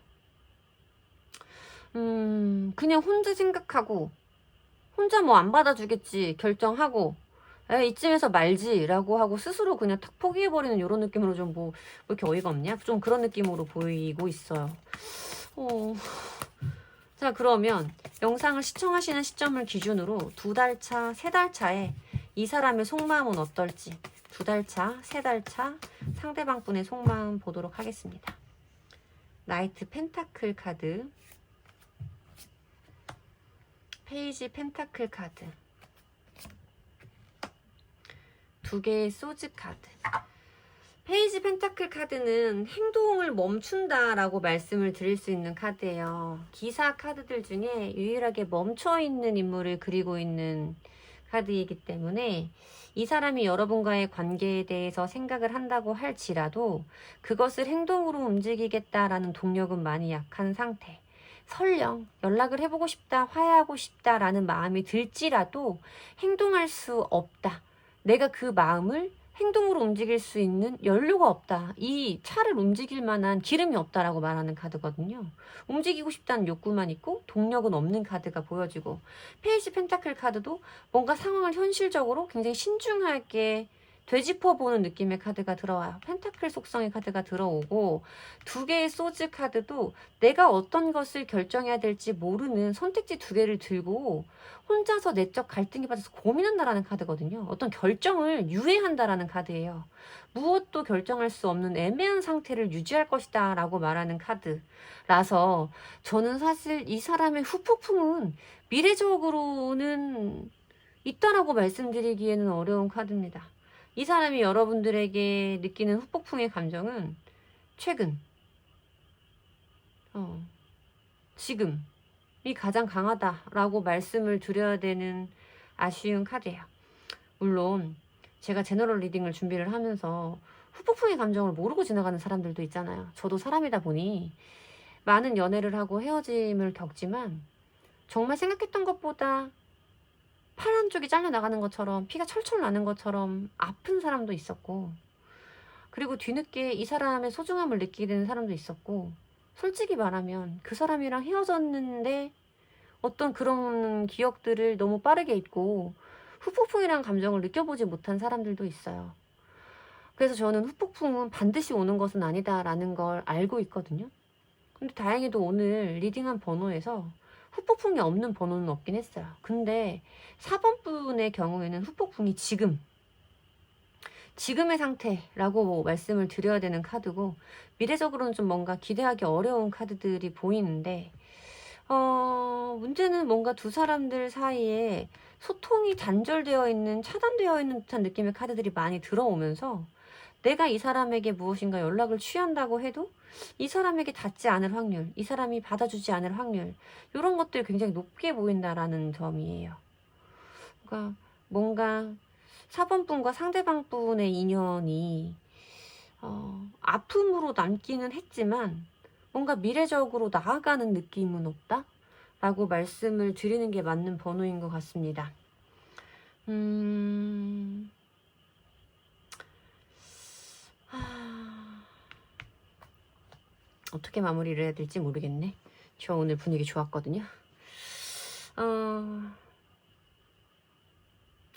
그냥 혼자 생각하고 혼자 뭐 안 받아주겠지 결정하고 이쯤에서 말지라고 하고 스스로 그냥 탁 포기해버리는 이런 느낌으로 좀 뭐 왜 이렇게 어이가 없냐? 좀 그런 느낌으로 보이고 있어요. 자, 그러면 영상을 시청하시는 시점을 기준으로 2달 차, 3달 차에 이 사람의 속마음은 어떨지 2달 차, 3달 차 상대방 분의 속마음 보도록 하겠습니다. 나이트 펜타클 카드, 페이지 펜타클 카드, 2개의 소즈 카드. 페이지 펜타클 카드는 행동을 멈춘다라고 말씀을 드릴 수 있는 카드예요. 기사 카드들 중에 유일하게 멈춰있는 인물을 그리고 있는 카드이기 때문에 이 사람이 여러분과의 관계에 대해서 생각을 한다고 할지라도 그것을 행동으로 움직이겠다라는 동력은 많이 약한 상태. 설령 연락을 해보고 싶다, 화해하고 싶다라는 마음이 들지라도 행동할 수 없다. 내가 그 마음을 행동으로 움직일 수 있는 연료가 없다. 이 차를 움직일 만한 기름이 없다라고 말하는 카드거든요. 움직이고 싶다는 욕구만 있고 동력은 없는 카드가 보여지고, 페이지 펜타클 카드도 뭔가 상황을 현실적으로 굉장히 신중하게 되짚어보는 느낌의 카드가 들어와요. 펜타클 속성의 카드가 들어오고, 2개의 소즈 카드도 내가 어떤 것을 결정해야 될지 모르는 선택지 2개를 들고 혼자서 내적 갈등에 빠져서 고민한다라는 카드거든요. 어떤 결정을 유예한다라는 카드예요. 무엇도 결정할 수 없는 애매한 상태를 유지할 것이다 라고 말하는 카드라서, 저는 사실 이 사람의 후폭풍은 미래적으로는 있다라고 말씀드리기에는 어려운 카드입니다. 이 사람이 여러분들에게 느끼는 후폭풍의 감정은 최근, 지금이 가장 강하다라고 말씀을 드려야 되는 아쉬운 카드예요. 물론 제가 제너럴 리딩을 준비를 하면서 후폭풍의 감정을 모르고 지나가는 사람들도 있잖아요. 저도 사람이다 보니 많은 연애를 하고 헤어짐을 겪지만 정말 생각했던 것보다 팔 한쪽이 잘려나가는 것처럼, 피가 철철 나는 것처럼 아픈 사람도 있었고, 그리고 뒤늦게 이 사람의 소중함을 느끼게 되는 사람도 있었고, 솔직히 말하면 그 사람이랑 헤어졌는데 어떤 그런 기억들을 너무 빠르게 잊고 후폭풍이란 감정을 느껴보지 못한 사람들도 있어요. 그래서 저는 후폭풍은 반드시 오는 것은 아니다라는 걸 알고 있거든요. 근데 다행히도 오늘 리딩한 번호에서 후폭풍이 없는 번호는 없긴 했어요. 근데 4번 분의 경우에는 후폭풍이 지금의 상태라고 말씀을 드려야 되는 카드고, 미래적으로는 좀 뭔가 기대하기 어려운 카드들이 보이는데, 문제는 뭔가 두 사람들 사이에 소통이 단절되어 있는, 차단되어 있는 듯한 느낌의 카드들이 많이 들어오면서, 내가 이 사람에게 무엇인가 연락을 취한다고 해도 이 사람에게 닿지 않을 확률, 이 사람이 받아주지 않을 확률, 이런 것들이 굉장히 높게 보인다라는 점이에요. 그러니까 뭔가 4번 분과 상대방 분의 인연이 아픔으로 남기는 했지만 뭔가 미래적으로 나아가는 느낌은 없다? 라고 말씀을 드리는 게 맞는 번호인 것 같습니다. 어떻게 마무리를 해야 될지 모르겠네. 저 오늘 분위기 좋았거든요.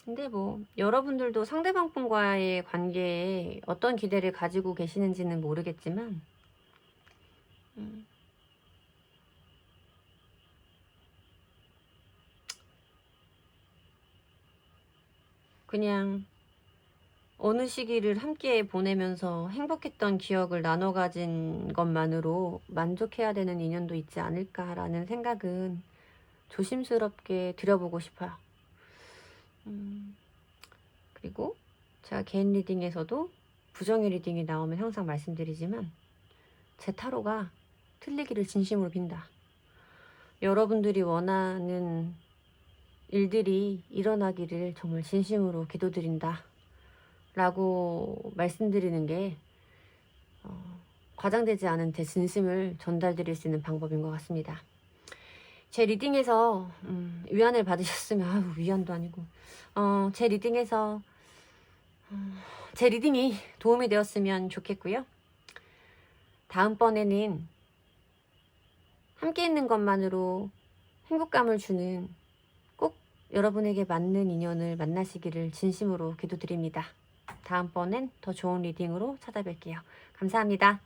근데 뭐 여러분들도 상대방 분과의 관계에 어떤 기대를 가지고 계시는지는 모르겠지만 그냥 어느 시기를 함께 보내면서 행복했던 기억을 나눠 가진 것만으로 만족해야 되는 인연도 있지 않을까라는 생각은 조심스럽게 드려보고 싶어요. 그리고 제가 개인 리딩에서도 부정의 리딩이 나오면 항상 말씀드리지만, 제 타로가 틀리기를 진심으로 빈다. 여러분들이 원하는 일들이 일어나기를 정말 진심으로 기도드린다 라고 말씀드리는 게 과장되지 않은 제 진심을 전달드릴 수 있는 방법인 것 같습니다. 제 리딩에서 위안을 받으셨으면, 위안도 아니고 제 리딩에서 제 리딩이 도움이 되었으면 좋겠고요. 다음번에는 함께 있는 것만으로 행복감을 주는, 꼭 여러분에게 맞는 인연을 만나시기를 진심으로 기도드립니다. 다음번엔 더 좋은 리딩으로 찾아뵐게요. 감사합니다.